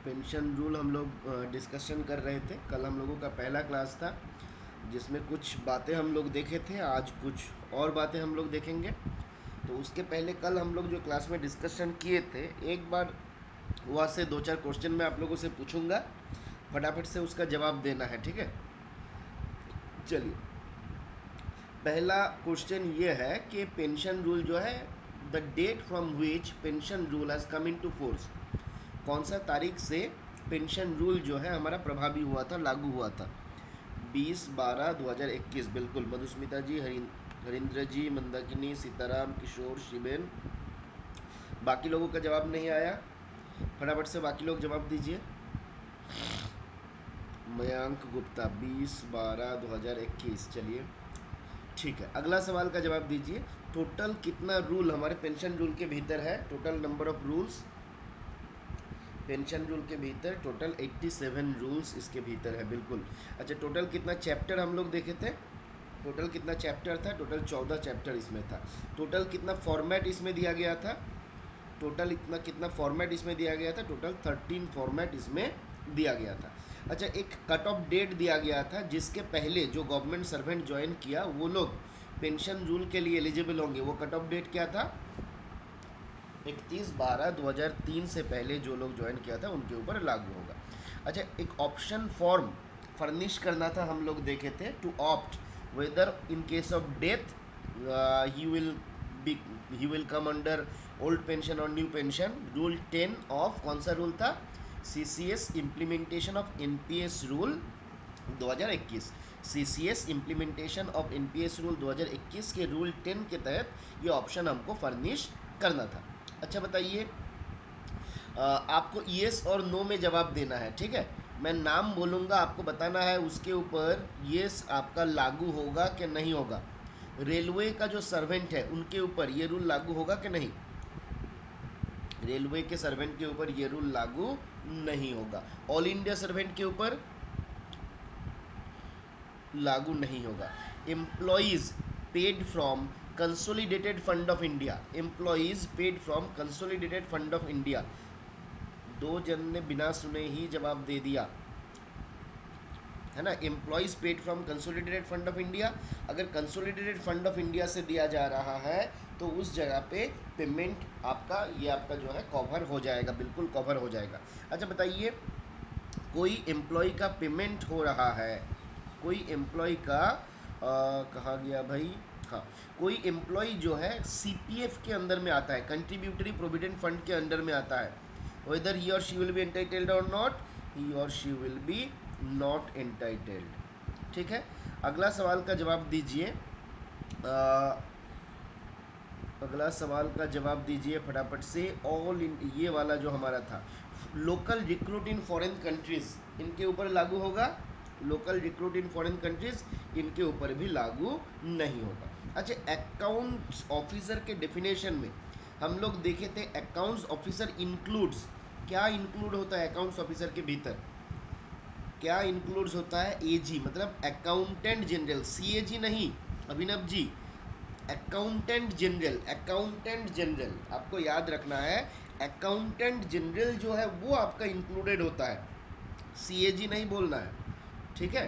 Pension rule हम लोग discussion कर रहे थे। कल हम लोगों का पहला क्लास था जिसमें कुछ बातें हम लोग देखे थे, आज कुछ और बातें हम लोग देखेंगे। तो उसके पहले कल हम लोग जो क्लास में डिस्कशन किए थे, एक बार वहाँ से दो चार क्वेश्चन मैं आप लोगों से पूछूंगा, फटाफट से उसका जवाब देना है, ठीक है। चलिए, पहला क्वेश्चन ये है कि पेंशन रूल जो है, the date from which pension rule has come into force, कौन सा तारीख से पेंशन रूल जो है हमारा प्रभावी हुआ था, लागू हुआ था। 20/12/2021। बिल्कुल, मधुस्मिता जी, हरिंद्र जी, मंदाकिनी, सीताराम, किशोर, शिवेन। बाकी लोगों का जवाब नहीं आया, फटाफट से बाकी लोग जवाब दीजिए। मयांक गुप्ता 20/12/2021। चलिए ठीक है, अगला सवाल का जवाब दीजिए। टोटल कितना रूल हमारे पेंशन रूल के भीतर है? Total number of rules pension rule के भीतर टोटल 87 रूल्स इसके भीतर है। बिल्कुल। अच्छा, टोटल कितना चैप्टर हम लोग देखे थे? टोटल कितना चैप्टर था? टोटल 14 चैप्टर इसमें था। टोटल कितना फॉर्मेट इसमें दिया गया था? टोटल इतना कितना फॉर्मेट इसमें दिया गया था? टोटल 13 फॉर्मेट इसमें दिया गया था। अच्छा, एक कट ऑफ डेट दिया गया था जिसके पहले जो गवर्नमेंट सर्वेंट ज्वाइन किया वो लोग पेंशन रूल के लिए एलिजिबल होंगे। वो कट ऑफ डेट क्या था? 31/12/2003 से पहले जो लोग ज्वाइन किया था उनके ऊपर लागू होगा। अच्छा, एक ऑप्शन फॉर्म फर्निश करना था, हम लोग देखे थे, to opt whether in case of death he will be he will come under old pension और न्यू पेंशन। रूल 10 ऑफ कौन सा रूल था? CCS implementation of NPS rule 2021। CCS implementation of NPS rule 2021 के rule 10 के तहत ये option हमको furnish करना था। अच्छा बताइए, आपको येस और नो में जवाब देना है, ठीक है। मैं नाम बोलूँगा, आपको बताना है उसके ऊपर येस आपका लागू होगा कि नहीं होगा। रेलवे का जो सर्वेंट है उनके ऊपर ये रूल लागू होगा कि नहीं? रेलवे के सर्वेंट के ऊपर ये रूल लागू नहीं होगा। ऑल इंडिया सर्वेंट के ऊपर लागू नहीं होगा। Employees paid from consolidated fund of India, employees paid from consolidated fund of India. दो जन ने बिना सुने ही जवाब दे दिया, है ना। Employees paid from consolidated fund of India, अगर कंसोलिडेटेड फंड ऑफ इंडिया से दिया जा रहा है तो उस जगह पे पेमेंट आपका, ये आपका जो है कवर हो जाएगा, बिल्कुल कवर हो जाएगा। अच्छा बताइए, कोई एम्प्लॉय का पेमेंट हो रहा है, कोई एम्प्लॉय का कहाँ गया भाई, हाँ, कोई एम्प्लॉय जो है CPF के अंदर में आता है, कंट्रीब्यूटरी प्रोविडेंट फंड के अंडर में आता है, weather he or she will be entitled और not, he or she will be not entitled. ठीक है, अगला सवाल का जवाब दीजिए। अगला सवाल का जवाब दीजिए फटाफट से। ऑल इन, ये वाला जो हमारा था, local recruit in foreign countries, इनके ऊपर लागू होगा? Local recruit in foreign countries इनके ऊपर भी लागू नहीं होगा। अच्छा, अकाउंट्स ऑफिसर के डेफिनेशन में हम लोग देखे थे, अकाउंट्स ऑफिसर इंक्लूड्स, क्या इंक्लूड होता है अकाउंट्स ऑफिसर के भीतर? क्या इंक्लूड्स होता है? AG मतलब अकाउंटेंट जनरल, CAG नहीं Abhinav ji, accountant general. Accountant general आपको याद रखना है, अकाउंटेंट जनरल जो है वो आपका इंक्लूडेड होता है, CAG नहीं बोलना है, ठीक है।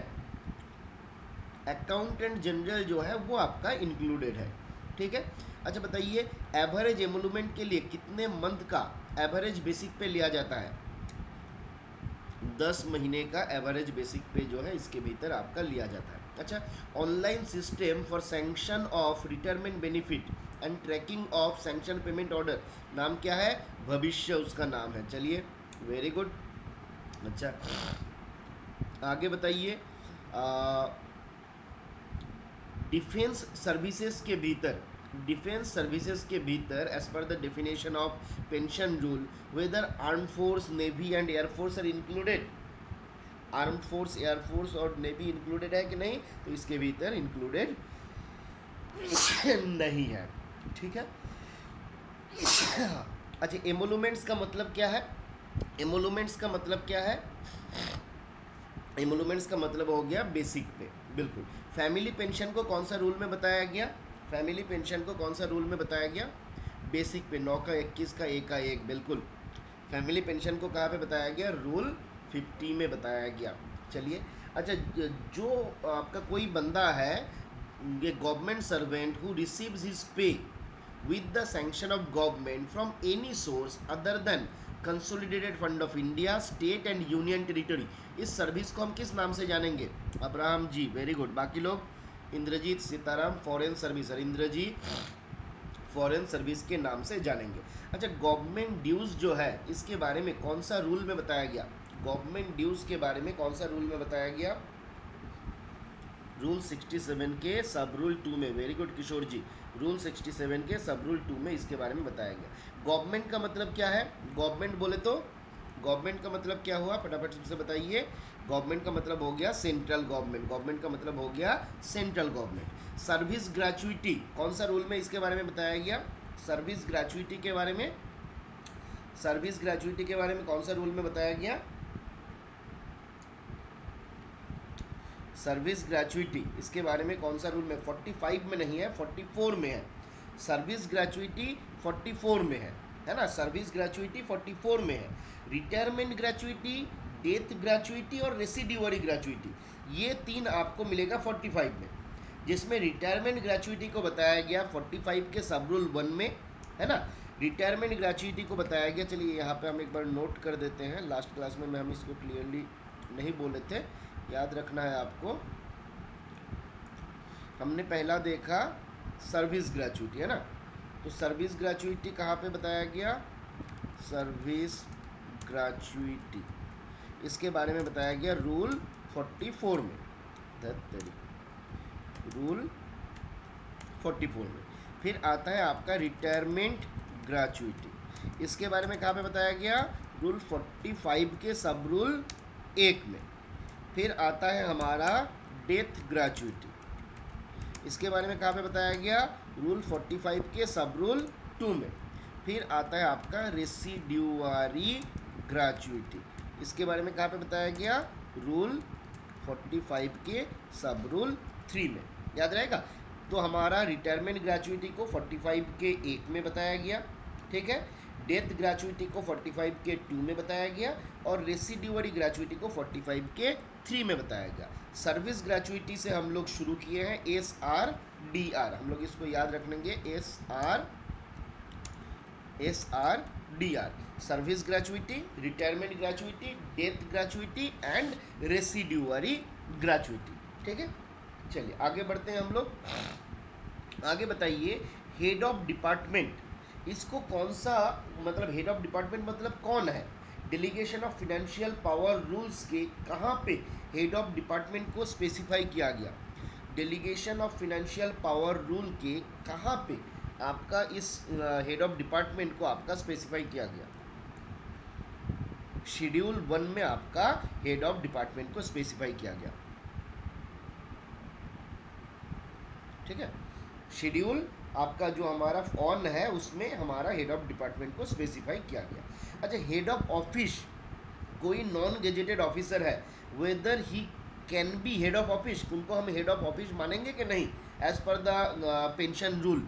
अकाउंटेंट जनरल जो है वो आपका इंक्लूडेड है, ठीक है। अच्छा बताइए, एवरेज एमोलूमेंट के लिए कितने मंथ का एवरेज बेसिक पे लिया जाता है? 10 महीने का एवरेज बेसिक पे जो है इसके भीतर आपका लिया जाता है। अच्छा, online system for sanction of retirement benefit and tracking of sanction payment order, नाम क्या है? भविष्य उसका नाम है। चलिए, वेरी गुड। अच्छा, आगे बताइए, डिफेंस सर्विसेज के भीतर, डिफेंस सर्विसेज के भीतर एज पर the definition of pension rule, whether arm force, navy and air force are included. Arm force, air force और नेवी इंक्लूडेड है कि नहीं? तो इसके भीतर इंक्लूडेड नहीं है, ठीक है। अच्छा, एमोलूमेंट्स का मतलब क्या है? एमोलूमेंट्स का मतलब क्या है? एमोलूमेंट्स का मतलब हो गया बेसिक पे, बिल्कुल। फैमिली पेंशन को कौन सा रूल में बताया गया? फैमिली पेंशन को कौन सा रूल में बताया गया? बेसिक पे 9 का 21 का 1 का 1, बिल्कुल। फैमिली पेंशन को कहाँ पे बताया गया, रूल 50 में बताया गया। चलिए, अच्छा, जो आपका कोई बंदा है, ये government servant who receives his pay with the sanction of government from any source other than consolidated fund of India, state and union territory, इस सर्विस को हम किस नाम से जानेंगे? Abraham ji, very good. बाकी लोग? Indrajit, Sitaram, foreign service, Indrajit foreign service के नाम से जानेंगे। अच्छा, गवर्नमेंट ड्यूज जो है, इसके बारे में कौन सा रूल में बताया गया? गवर्नमेंट ड्यूज के बारे में कौन सा रूल में बताया गया? रूल 67 के सब रूल 2 में। वेरी गुड किशोर जी, रूल 67 के सब रूल 2 में इसके बारे में बताया गया। गवर्नमेंट का मतलब क्या है? गवर्नमेंट बोले तो गवर्नमेंट का मतलब क्या हुआ, फटाफट से बताइए। गवर्नमेंट का मतलब हो गया सेंट्रल गवर्नमेंट। गवर्नमेंट का मतलब हो गया सेंट्रल गवर्नमेंट। सर्विस ग्रेचुइटी कौन सा रूल में इसके बारे में बताया गया? सर्विस ग्रेचुइटी के बारे में, सर्विस ग्रेचुइटी के बारे में कौन सा रूल में बताया गया? सर्विस ग्रेचुइटी, इसके बारे में कौन सा रूल में? 45 में नहीं है, 44 में है। सर्विस ग्रेचुइटी 44 में है ना? सर्विस ग्रेचुइटी 44 में है। रिटायरमेंट ग्रेचुइटी, डेथ ग्रेचुइटी और रेसिड्यूअरी ग्रेचुइटी, ये तीन आपको मिलेगा 45 में, जिसमें रिटायरमेंट ग्रेचुइटी को बताया गया 45 के सब रूल 1 में, है ना? रिटायरमेंट ग्रेचुइटी को बताया गया, चलिए यहाँ पे हम एक बार नोट कर देते हैं, लास्ट क्लास में हम इसको क्लियरली नहीं बोले थे, याद रखना है आपको। हमने पहला देखा सर्विस ग्रेचुइटी, है ना? तो सर्विस ग्रेचुइटी कहाँ पे बताया गया? सर्विस ग्रेचुइटी, इसके बारे में बताया गया रूल 44 में, रूल 44 में। फिर आता है आपका रिटायरमेंट ग्रेचुइटी, इसके बारे में कहाँ पे बताया गया? रूल 45 के सब रूल 1 में। फिर आता है हमारा डेथ ग्रेचुइटी, इसके बारे में कहाँ पे बताया गया? रूल 45 के सब रूल 2 में। फिर आता है आपका रेसिड्यूअरी ग्रेचुइटी, इसके बारे में कहाँ पे बताया गया? रूल 45 के सब रूल 3 में। याद रहेगा? तो हमारा रिटायरमेंट ग्रेचुइटी को 45 के 1 में बताया गया, ठीक है? डेथ ग्रेचुइटी को 45 के 2 में बताया गया, और रेसिड्यूअरी ग्रेचुइटी को 45 के 3 में बताया गया। सर्विस ग्रेचुइटी से हम लोग शुरू किए हैं SRDR, हम लोग इसको याद रख लेंगे, SRDR, service gratuity, retirement gratuity, death gratuity and residuary gratuity, ठीक है? चलिए आगे बढ़ते हैं हम लोग। आगे बताइए, हेड ऑफ डिपार्टमेंट, इसको कौन सा, मतलब हेड ऑफ डिपार्टमेंट मतलब कौन है? Delegation of financial power rules के कहाँ पे हेड ऑफ डिपार्टमेंट को स्पेसिफाई किया गया? Delegation of financial power rule के कहाँ पे आपका इस हेड ऑफ डिपार्टमेंट को आपका स्पेसिफाई किया गया? शेड्यूल 1 में आपका हेड ऑफ डिपार्टमेंट को स्पेसिफाई किया गया, ठीक है? शेड्यूल आपका जो हमारा ऑन है, उसमें हमारा हेड ऑफ डिपार्टमेंट को स्पेसिफाई किया गया। अच्छा, हेड ऑफ ऑफिस, कोई नॉन गेजेटेड ऑफिसर है, weather he can be head of office, उनको हम हेड ऑफ ऑफिस मानेंगे कि नहीं? एज पर the pension rule,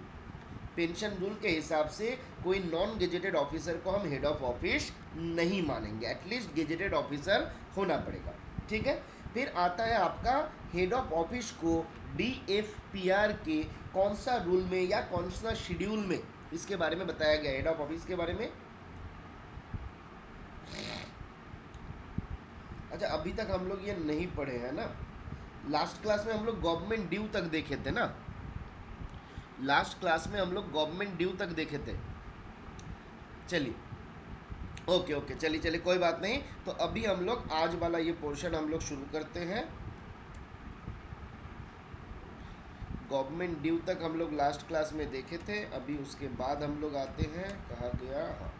pension rule के हिसाब से कोई नॉन गेजेटेड ऑफिसर को हम हेड ऑफ ऑफिस नहीं मानेंगे, एटलीस्ट गेजेटेड ऑफिसर होना पड़ेगा, ठीक है? फिर आता है आपका हेड ऑफ ऑफिस को DFPR के कौन सा रूल में या कौन सा शेड्यूल में इसके बारे में बताया गया? हेड ऑफ ऑफिस के बारे में, अच्छा अभी तक हम लोग ये नहीं पढ़े हैं ना, लास्ट क्लास में हम लोग गवर्नमेंट ड्यू तक देखे थे ना, लास्ट क्लास में हम लोग गवर्नमेंट ड्यू तक देखे थे। चलिए, ओके ओके, चलिए चलिए, कोई बात नहीं। तो अभी हम लोग आज वाला ये पोर्शन हम लोग शुरू करते हैं। गवर्नमेंट ड्यू तक हम लोग लास्ट क्लास में देखे थे, अभी उसके बाद हम लोग आते हैं, कहा गया, हाँ,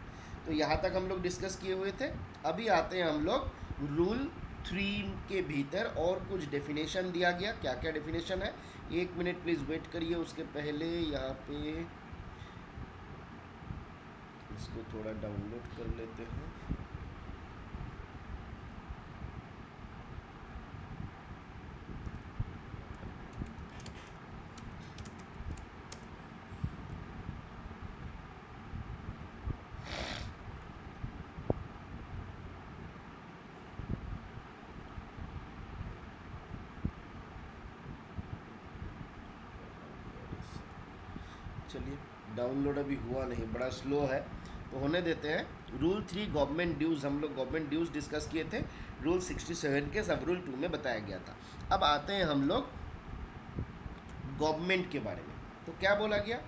तो यहाँ तक हम लोग डिस्कस किए हुए थे। अभी आते हैं हम लोग रूल 3 के भीतर, और कुछ डेफिनेशन दिया गया। क्या क्या डेफिनेशन है? एक मिनट प्लीज़ वेट करिए, उसके पहले यहाँ पे इसको थोड़ा डाउनलोड कर लेते हैं। चलिए, डाउनलोड अभी हुआ नहीं, बड़ा स्लो है, तो होने देते हैं। रूल 3 गवर्नमेंट ड्यूज़, हम लोग गवर्नमेंट ड्यूज़ डिस्कस किए थे, रूल 67 के सब रूल 2 में बताया गया था। अब आते हैं हम लोग गवर्नमेंट के बारे में। तो क्या बोला गया,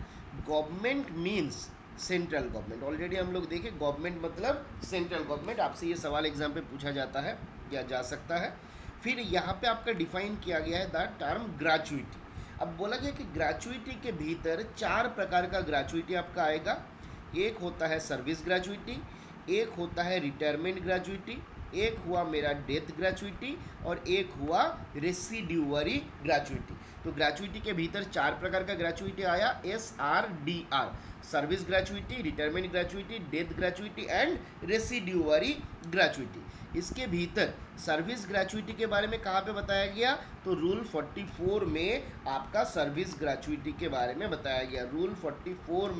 government means central government. Already हम लोग देखे गवर्नमेंट मतलब सेंट्रल गवर्नमेंट, आपसे ये सवाल एग्जाम पे पूछा जाता है या जा सकता है। फिर यहाँ पे आपका डिफाइन किया गया है द टर्म ग्रेचुइटी। अब बोला गया कि ग्रेचुइटी के भीतर 4 प्रकार का ग्रेचुइटी आपका आएगा। एक होता है सर्विस ग्रेचुइटी, एक होता है रिटायरमेंट ग्रेचुइटी, एक हुआ मेरा डेथ ग्रेचुइटी, और एक हुआ रेसिड्यूअरी ग्रेचुइटी। तो ग्रेचुइटी के भीतर 4 प्रकार का ग्रेचुइटी आया, SRDR, service gratuity, retirement gratuity, death gratuity and residuary gratuity. इसके भीतर सर्विस ग्रेचुइटी के बारे में कहाँ पे बताया गया, तो रूल 44 में आपका सर्विस ग्रेचुइटी के बारे में बताया गया। रूल 44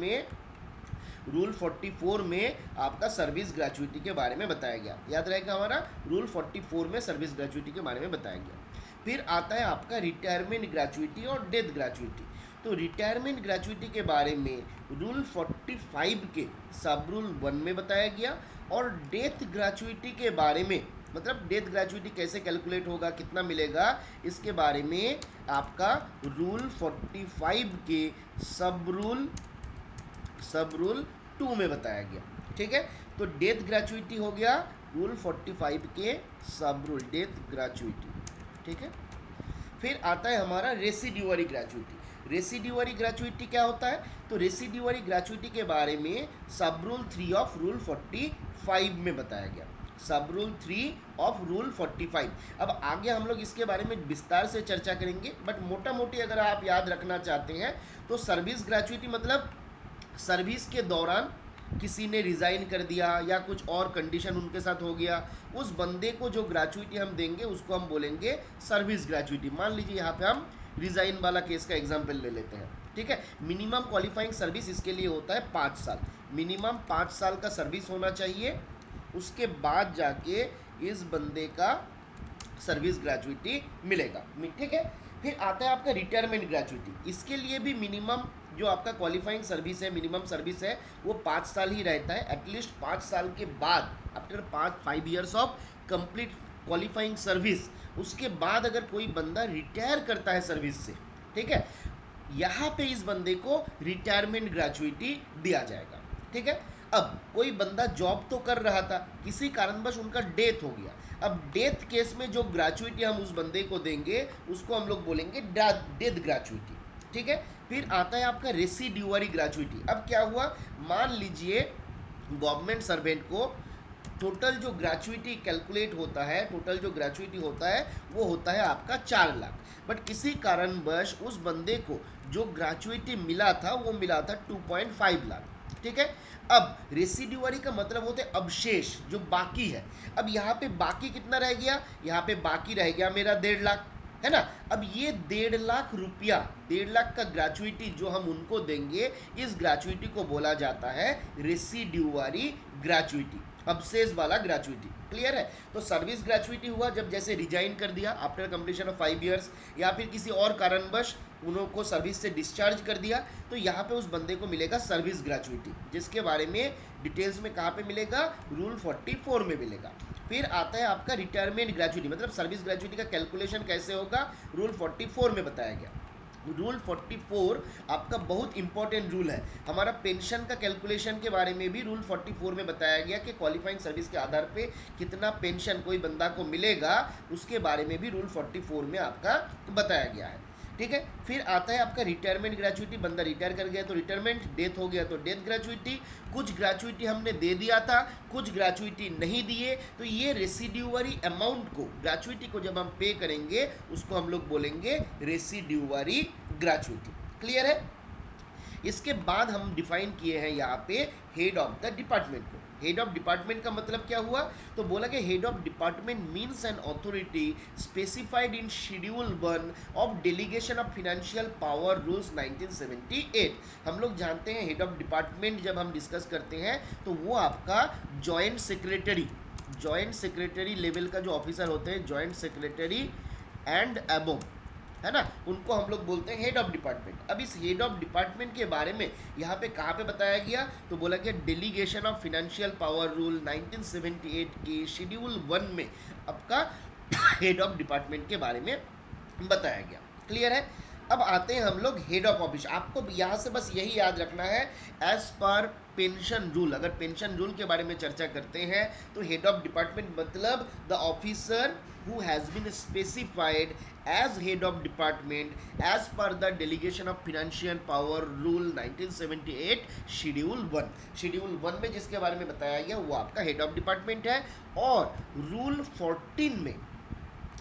में आपका सर्विस ग्रेचुइटी के बारे में बताया गया। याद रहेगा हमारा, रूल 44 में सर्विस ग्रेचुइटी के बारे में बताया गया। फिर आता है आपका रिटायरमेंट ग्रेचुइटी और डेथ ग्रेचुइटी। तो रिटायरमेंट ग्रेचुइटी के बारे में रूल 45 के सब रूल 1 में बताया गया, और डेथ ग्रेचुइटी के बारे में, मतलब डेथ ग्रेचुइटी कैसे कैलकुलेट होगा, कितना मिलेगा, इसके बारे में आपका रूल 45 के सब रूल 2 में बताया गया। ठीक है, तो डेथ ग्रेचुइटी हो गया रूल 45 के सब रूल, डेथ ग्रेचुइटी। ठीक है, फिर आता है हमारा रेसिड्यूअरी ग्रेचुइटी। रेसिड्यूअरी ग्रेचुइटी क्या होता है, तो रेसिड्यूअरी ग्रेचुइटी के बारे में सब रूल 3 ऑफ रूल 45 में बताया गया। सब रूल 3 ऑफ रूल 45। अब आगे हम लोग इसके बारे में विस्तार से चर्चा करेंगे, बट मोटा मोटी अगर आप याद रखना चाहते हैं तो सर्विस ग्रेचुइटी मतलब सर्विस के दौरान किसी ने रिज़ाइन कर दिया या कुछ और कंडीशन उनके साथ हो गया, उस बंदे को जो ग्रेचुइटी हम देंगे उसको हम बोलेंगे सर्विस ग्रेचुइटी। मान लीजिए यहाँ पे हम रिज़ाइन वाला केस का एग्जांपल ले लेते हैं। ठीक है, मिनिमम क्वालिफाइंग सर्विस इसके लिए होता है 5 साल। मिनिमम 5 साल का सर्विस होना चाहिए, उसके बाद जाके इस बंदे का सर्विस ग्रेचुइटी मिलेगा। ठीक है, फिर आता है आपका रिटायरमेंट ग्रेचुइटी। इसके लिए भी मिनिमम जो आपका क्वालिफाइंग सर्विस है, मिनिमम सर्विस है, वो 5 साल ही रहता है। एटलीस्ट 5 साल के बाद, after 5 years of complete qualifying service, उसके बाद अगर कोई बंदा रिटायर करता है सर्विस से, ठीक है, यहाँ पे इस बंदे को रिटायरमेंट ग्रेचुइटी दिया जाएगा। ठीक है, अब कोई बंदा जॉब तो कर रहा था, किसी कारणवश उनका डेथ हो गया। अब डेथ केस में जो ग्रेचुइटी हम उस बंदे को देंगे उसको हम लोग बोलेंगे डेथ ग्रेचुइटी। ठीक है, फिर आता है आपका रेसिड्यूअरी ग्रेचुइटी। अब क्या हुआ, मान लीजिए गवर्नमेंट सर्वेंट को टोटल जो ग्रेचुइटी कैलकुलेट होता है, टोटल जो ग्रेचुइटी होता है वो होता है आपका 4 लाख, बट किसी कारणवश उस बंदे को जो ग्रेचुइटी मिला था वो मिला था 2.5 लाख। ठीक है, अब रेसिड्यूअरी का मतलब होता है अवशेष जो बाकी है। अब यहाँ पे बाकी कितना रह गया, यहाँ पे बाकी रह गया मेरा 1.5 लाख, है ना। अब ये 1.5 लाख रुपया, 1.5 लाख का ग्रेचुइटी जो हम उनको देंगे, इस ग्रेचुइटी को बोला जाता है रेसिड्यूअरी ग्रेचुइटी, अवशेष वाला ग्रेचुइटी। क्लियर है, तो सर्विस ग्रेचुइटी हुआ जब जैसे रिजाइन कर दिया आफ्टर कंप्लीशन ऑफ 5 ईयर्स, या फिर किसी और कारणवश उनको सर्विस से डिस्चार्ज कर दिया, तो यहाँ पे उस बंदे को मिलेगा सर्विस ग्रेचुइटी, जिसके बारे में डिटेल्स में कहाँ पे मिलेगा, रूल 44 में मिलेगा। फिर आता है आपका रिटायरमेंट ग्रेचुइटी, मतलब सर्विस ग्रेचुइटी का कैलकुलेशन कैसे होगा, रूल 44 में बताया गया। रूल 44 आपका बहुत इंपॉर्टेंट रूल है। हमारा पेंशन का कैलकुलेशन के बारे में भी रूल 44 में बताया गया कि क्वालिफाइंग सर्विस के आधार पे कितना पेंशन कोई बंदा को मिलेगा, उसके बारे में भी रूल 44 में आपका बताया गया है। ठीक है, फिर आता है आपका रिटायरमेंट ग्रेचुइटी, बंदा रिटायर कर गया तो रिटायरमेंट, डेथ हो गया तो डेथ ग्रेचुइटी। कुछ ग्रेचुइटी हमने दे दिया था, कुछ ग्रेचुइटी नहीं दिए, तो ये रेसिड्यूअरी अमाउंट को, ग्रेचुइटी को जब हम पे करेंगे उसको हम लोग बोलेंगे रेसिड्यूअरी ग्रेचुइटी। क्लियर है, इसके बाद हम डिफाइन किए हैं यहाँ पे हेड ऑफ द डिपार्टमेंट को। हेड ऑफ डिपार्टमेंट का मतलब क्या हुआ, तो बोला कि head of department means an authority specified in schedule 1 of delegation of financial power rules 1978। हम लोग जानते हैं हेड ऑफ डिपार्टमेंट जब हम डिस्कस करते हैं तो वो आपका जॉइंट सेक्रेटरी लेवल का जो ऑफिसर होते हैं, जॉइंट सेक्रेटरी एंड अबव, है ना, उनको हम लोग बोलते हैं हेड ऑफ डिपार्टमेंट। अब इस हेड ऑफ डिपार्टमेंट के बारे में यहाँ पे कहाँ पे बताया गया, तो बोला गया delegation of financial power rule 1978 के शेड्यूल 1 में आपका हेड ऑफ डिपार्टमेंट के बारे में बताया गया। क्लियर है। अब आते हैं हम लोग हेड ऑफ ऑफिस। आपको यहाँ से बस यही याद रखना है, एज पर पेंशन रूल, अगर पेंशन रूल के बारे में चर्चा करते हैं तो हेड ऑफ डिपार्टमेंट मतलब the officer who has been specified as head of department as per the delegation of financial power rule 1978 schedule 1 में जिसके बारे में बताया गया वो आपका हेड ऑफ डिपार्टमेंट है। और रूल 14 में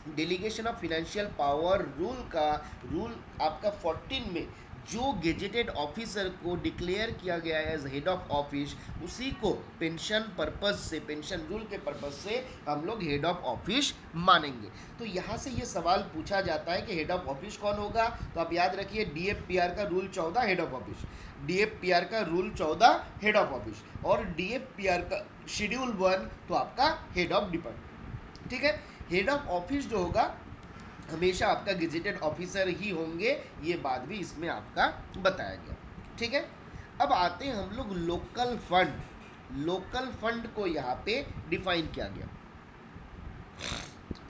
delegation of financial power rule आपका 14 में जो गेजेटेड ऑफिसर को डिक्लेयर किया गया है एज हेड ऑफ ऑफिस, उसी को पेंशन पर्पस से, पेंशन रूल के पर्पस से हम लोग हेड ऑफ ऑफिस मानेंगे। तो यहाँ से ये सवाल पूछा जाता है कि हेड ऑफ ऑफिस कौन होगा, तो आप याद रखिए DFPR का rule 14 head of office, DFPR का रूल 14 हेड ऑफ ऑफिस, और DFPR का शेड्यूल 1 तो आपका हेड ऑफ डिपार्टमेंट। ठीक है। हेड ऑफ ऑफिस जो होगा हमेशा आपका गेजेटेड ऑफिसर ही होंगे, ये बात भी इसमें आपका बताया गया। ठीक है। अब आते हैं हम लोग लोकल फंड। लोकल फंड को यहाँ पे डिफाइन किया गया।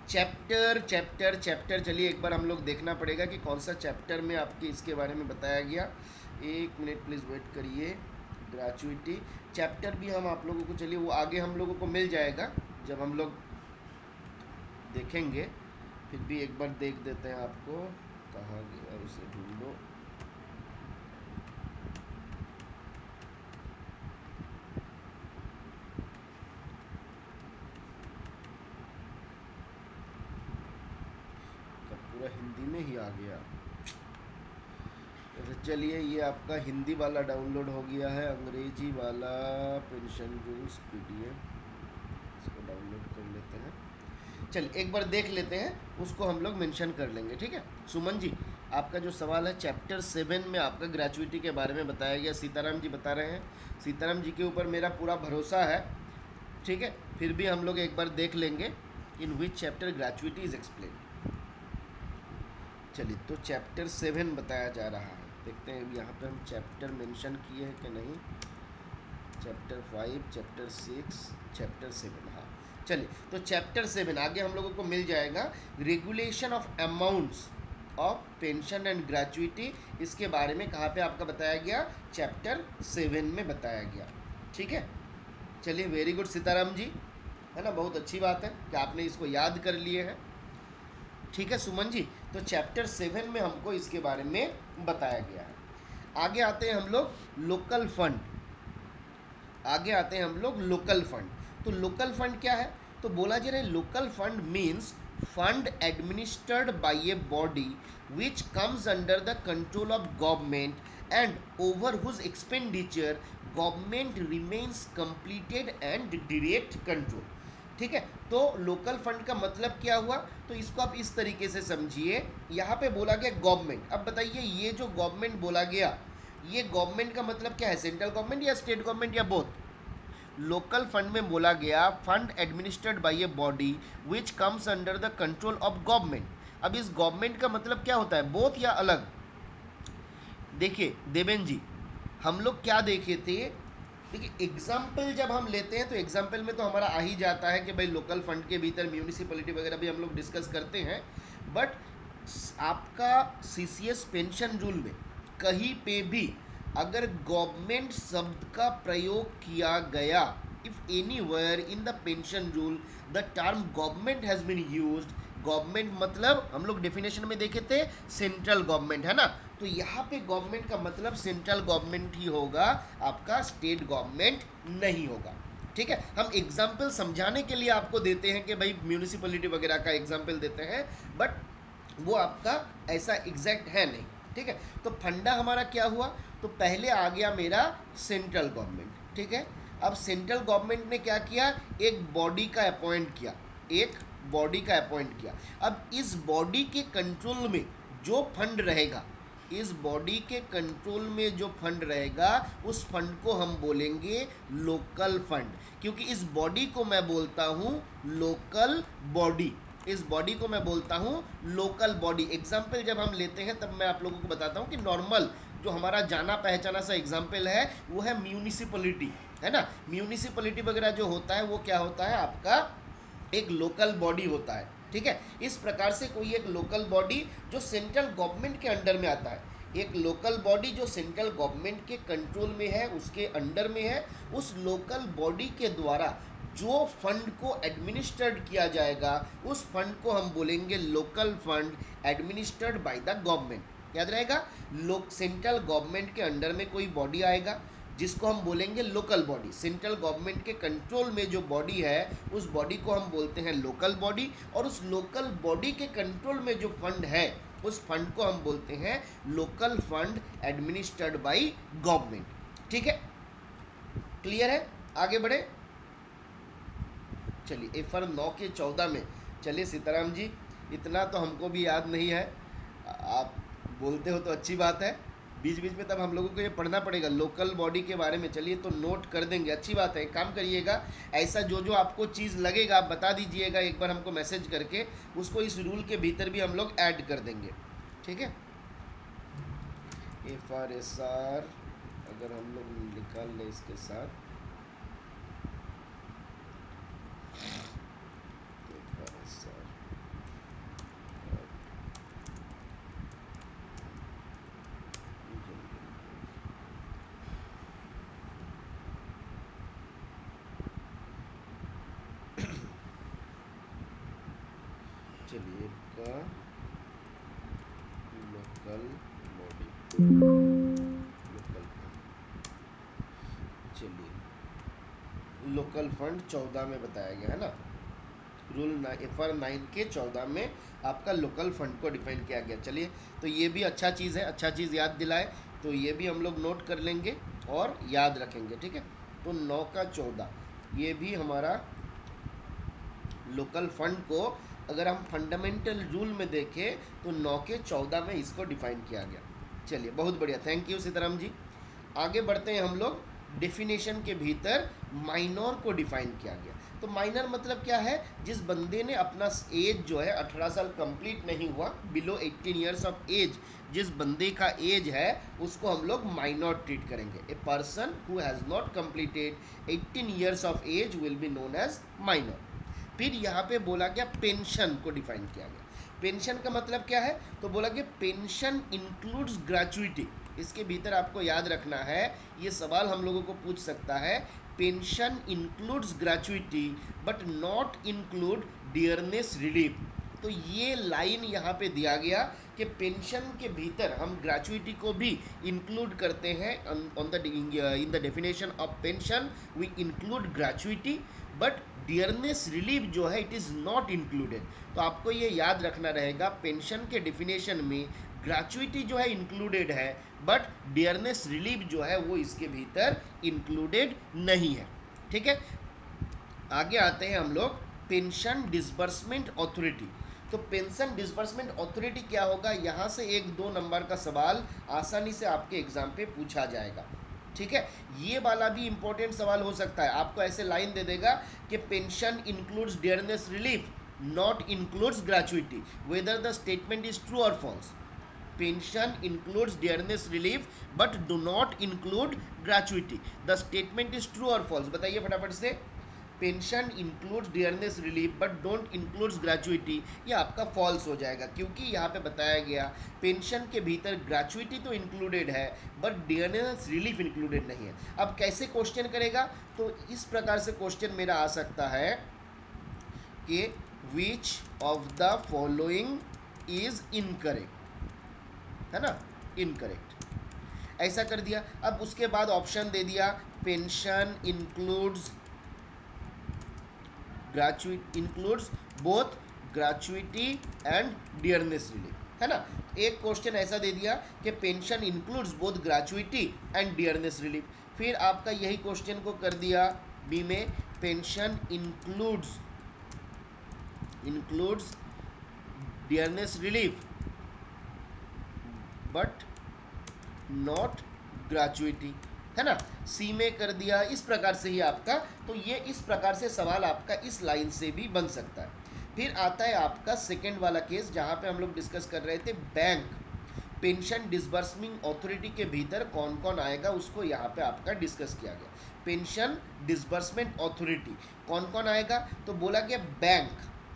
चैप्टर चैप्टर चैप्टर चलिए एक बार हम लोग देखना पड़ेगा कि कौन सा चैप्टर में आपके इसके बारे में बताया गया। एक मिनट प्लीज़ वेट करिए। ग्रेचुइटी चैप्टर भी हम आप लोगों को, चलिए वो आगे हम लोगों को मिल जाएगा जब हम लोग देखेंगे, फिर भी एक बार देख देते हैं आपको, कहाँ गया उसे ढूंढो। पूरा हिंदी में ही आ गया। तो चलिए ये आपका हिंदी वाला डाउनलोड हो गया है, अंग्रेजी वाला पेंशन रूल्स PDF, इसको डाउनलोड कर लेते हैं। चलिए एक बार देख लेते हैं, उसको हम लोग मेंशन कर लेंगे। ठीक है। सुमन जी आपका जो सवाल है चैप्टर 7 में आपका ग्रेचुइटी के बारे में बताया गया, सीताराम जी बता रहे हैं। सीताराम जी के ऊपर मेरा पूरा भरोसा है। ठीक है। फिर भी हम लोग एक बार देख लेंगे in which chapter gratuity is explain. चलिए तो चैप्टर 7 बताया जा रहा है, देखते हैं यहाँ पे हम चैप्टर मेंशन किए हैं कि नहीं। चैप्टर 5, चैप्टर 6, चैप्टर 7, हाँ। चलिए तो चैप्टर 7 आगे हम लोगों को मिल जाएगा। Regulation of amounts of pension and gratuity, इसके बारे में कहाँ पे आपका बताया गया, चैप्टर 7 में बताया गया। ठीक है। चलिए वेरी गुड सीताराम जी, है ना, बहुत अच्छी बात है कि आपने इसको याद कर लिए हैं। ठीक है सुमन जी, तो चैप्टर 7 में हमको इसके बारे में बताया गया है। आगे आते हैं हम लोग लोकल फंड। आगे आते हैं हम लोग लोकल फंड। तो लोकल फंड क्या है, तो बोला जा रहा है local fund means fund administered by a body which comes under the control of government and over whose expenditure government remains completed and direct control. ठीक है। तो लोकल फंड का मतलब क्या हुआ, तो इसको आप इस तरीके से समझिए। यहाँ पे बोला गया गवर्नमेंट। अब बताइए ये जो गवर्नमेंट बोला गया, ये गवर्नमेंट का मतलब क्या है, सेंट्रल गवर्नमेंट या स्टेट गवर्नमेंट या बोथ। लोकल फंड में बोला गया fund administered by a body which comes under the control of government. अब इस गवर्नमेंट का मतलब क्या होता है, बोथ या अलग। देखिए देवेन जी, हम लोग क्या देखे थे, देखिए एग्जाम्पल जब हम लेते हैं तो एग्जाम्पल में तो हमारा आ ही जाता है कि भाई लोकल फंड के भीतर म्यूनिसिपैलिटी वगैरह भी हम लोग डिस्कस करते हैं। बट आपका CCS पेंशन रूल में कहीं पे भी अगर गवर्नमेंट शब्द का प्रयोग किया गया, if anywhere in the pension rule the term government has been used, government मतलब हम लोग डेफिनेशन में देखे थे सेंट्रल गवर्नमेंट, है ना, तो यहाँ पे गवर्नमेंट का मतलब सेंट्रल गवर्नमेंट ही होगा, आपका स्टेट गवर्नमेंट नहीं होगा। ठीक है। हम एग्जाम्पल समझाने के लिए आपको देते हैं कि भाई म्यूनिसिपैलिटी वगैरह का एग्जाम्पल देते हैं, बट वो आपका ऐसा एग्जैक्ट है नहीं। ठीक है। तो फंडा हमारा क्या हुआ, तो पहले आ गया मेरा सेंट्रल गवर्नमेंट। ठीक है। अब सेंट्रल गवर्नमेंट ने क्या किया, एक बॉडी का अपॉइंट किया, एक बॉडी का अपॉइंट किया। अब इस बॉडी के कंट्रोल में जो फंड रहेगा, इस बॉडी के कंट्रोल में जो फंड रहेगा उस फंड को हम बोलेंगे लोकल फंड, क्योंकि इस बॉडी को मैं बोलता हूं लोकल बॉडी। इस बॉडी को मैं बोलता हूँ लोकल बॉडी। एग्जाम्पल जब हम लेते हैं तब मैं आप लोगों को बताता हूँ कि नॉर्मल जो हमारा जाना पहचाना सा एग्जाम्पल है वो है म्यूनिसिपलिटी, है ना। म्यूनिसिपलिटी वगैरह जो होता है वो क्या होता है आपका एक लोकल बॉडी होता है, ठीक है। इस प्रकार से कोई एक लोकल बॉडी जो सेंट्रल गवर्नमेंट के अंडर में आता है, एक लोकल बॉडी जो सेंट्रल गवर्नमेंट के कंट्रोल में है, उसके अंडर में है, उस लोकल बॉडी के द्वारा जो फंड को एडमिनिस्ट्रेड किया जाएगा उस फंड को हम बोलेंगे local fund administered by the government. याद रहेगा, लोक सेंट्रल गवर्नमेंट के अंडर में कोई बॉडी आएगा जिसको हम बोलेंगे लोकल बॉडी। सेंट्रल गवर्नमेंट के कंट्रोल में जो बॉडी है उस बॉडी को हम बोलते हैं लोकल बॉडी, और उस लोकल बॉडी के कंट्रोल में जो फंड है उस फंड को हम बोलते हैं local fund administered by government. ठीक है, क्लियर है, आगे बढ़े। चलिए एफर 9 के 14 में, चलिए सीताराम जी इतना तो हमको भी याद नहीं है, आप बोलते हो तो अच्छी बात है, बीच बीच में तब हम लोगों को ये पढ़ना पड़ेगा लोकल बॉडी के बारे में। चलिए तो नोट कर देंगे, अच्छी बात है। काम करिएगा, ऐसा जो जो आपको चीज़ लगेगा आप बता दीजिएगा एक बार हमको मैसेज करके, उसको इस रूल के भीतर भी हम लोग ऐड कर देंगे, ठीक है। एफ आर एस आर अगर हम लोग निकाल लें इसके साथ, चलिए का लोकल बॉडी लोकल फंड, चलिए लोकल फंड 14 में बताया गया है ना, रूल एफआर 9 के 14 में आपका लोकल फंड को डिफाइन किया गया। चलिए तो ये भी अच्छा चीज़ है, अच्छा चीज़ याद दिलाए, तो ये भी हम लोग नोट कर लेंगे और याद रखेंगे, ठीक है। तो 9 का 14 ये भी हमारा लोकल फंड को अगर हम फंडामेंटल रूल में देखें तो 9 के 14 में इसको डिफाइन किया गया। चलिए बहुत बढ़िया, थैंक यू सीताराम जी। आगे बढ़ते हैं हम लोग, डेफिनेशन के भीतर माइनर को डिफाइन किया गया। तो माइनर मतलब क्या है, जिस बंदे ने अपना एज जो है 18 साल कंप्लीट नहीं हुआ, बिलो 18 ईयर्स ऑफ एज जिस बंदे का एज है उसको हम लोग माइनर ट्रीट करेंगे। A person who has not completed 18 years of age will be known as minor. फिर यहाँ पे बोला गया पेंशन को डिफाइन किया गया। पेंशन का मतलब क्या है, तो बोला कि पेंशन इंक्लूड्स ग्रेचुइटी। इसके भीतर आपको याद रखना है, ये सवाल हम लोगों को पूछ सकता है, pension includes gratuity but not include dearness relief. तो ये लाइन यहाँ पे दिया गया कि पेंशन के भीतर हम ग्रेचुइटी को भी इंक्लूड करते हैं। On the in the definition of pension we include gratuity but dearness relief जो है इट इज़ नॉट इंक्लूडेड। तो आपको ये याद रखना रहेगा, पेंशन के डिफिनेशन में ग्रेचुइटी जो है इंक्लूडेड है बट डियरनेस रिलीफ जो है वो इसके भीतर इंक्लूडेड नहीं है, ठीक है। आगे आते हैं हम लोग पेंशन डिसबर्समेंट अथॉरिटी। तो पेंशन डिसबर्समेंट अथॉरिटी क्या होगा, यहाँ से 1-2 नंबर का सवाल आसानी से आपके एग्जाम पे पूछा जाएगा, ठीक है। ये वाला भी इंपॉर्टेंट सवाल हो सकता है, आपको ऐसे लाइन दे देगा कि pension includes dearness relief not includes gratuity, whether the statement is true और false. Pension includes dearness relief but do not include gratuity, the statement is true और फॉल्स। बताइए फटाफट से, pension includes dearness relief but don't includes gratuity, ये आपका false हो जाएगा, क्योंकि यहाँ पे बताया गया पेंशन के भीतर ग्रेचुइटी तो इंक्लूडेड है बट डियरनेस रिलीफ इंक्लूडेड नहीं है। अब कैसे क्वेश्चन करेगा, तो इस प्रकार से क्वेश्चन मेरा आ सकता है कि which of the following is incorrect, है ना, इनकरेक्ट ऐसा कर दिया। अब उसके बाद ऑप्शन दे दिया, pension includes gratuity includes both gratuity and dearness relief, है ना। एक क्वेश्चन ऐसा दे दिया कि pension includes both gratuity and dearness relief. फिर आपका यही क्वेश्चन को कर दिया बी में, pension includes dearness relief but not gratuity, है ना। सी में कर दिया। इस प्रकार से ही आपका, तो ये इस प्रकार से सवाल आपका इस लाइन से भी बन सकता है। फिर आता है आपका सेकेंड वाला केस, जहाँ पे हम लोग डिस्कस कर रहे थे बैंक पेंशन डिसबर्समिंग अथॉरिटी के भीतर कौन कौन आएगा, उसको यहाँ पे आपका डिस्कस किया गया। पेंशन डिसबर्समेंट अथॉरिटी कौन कौन आएगा, तो बोला गया bank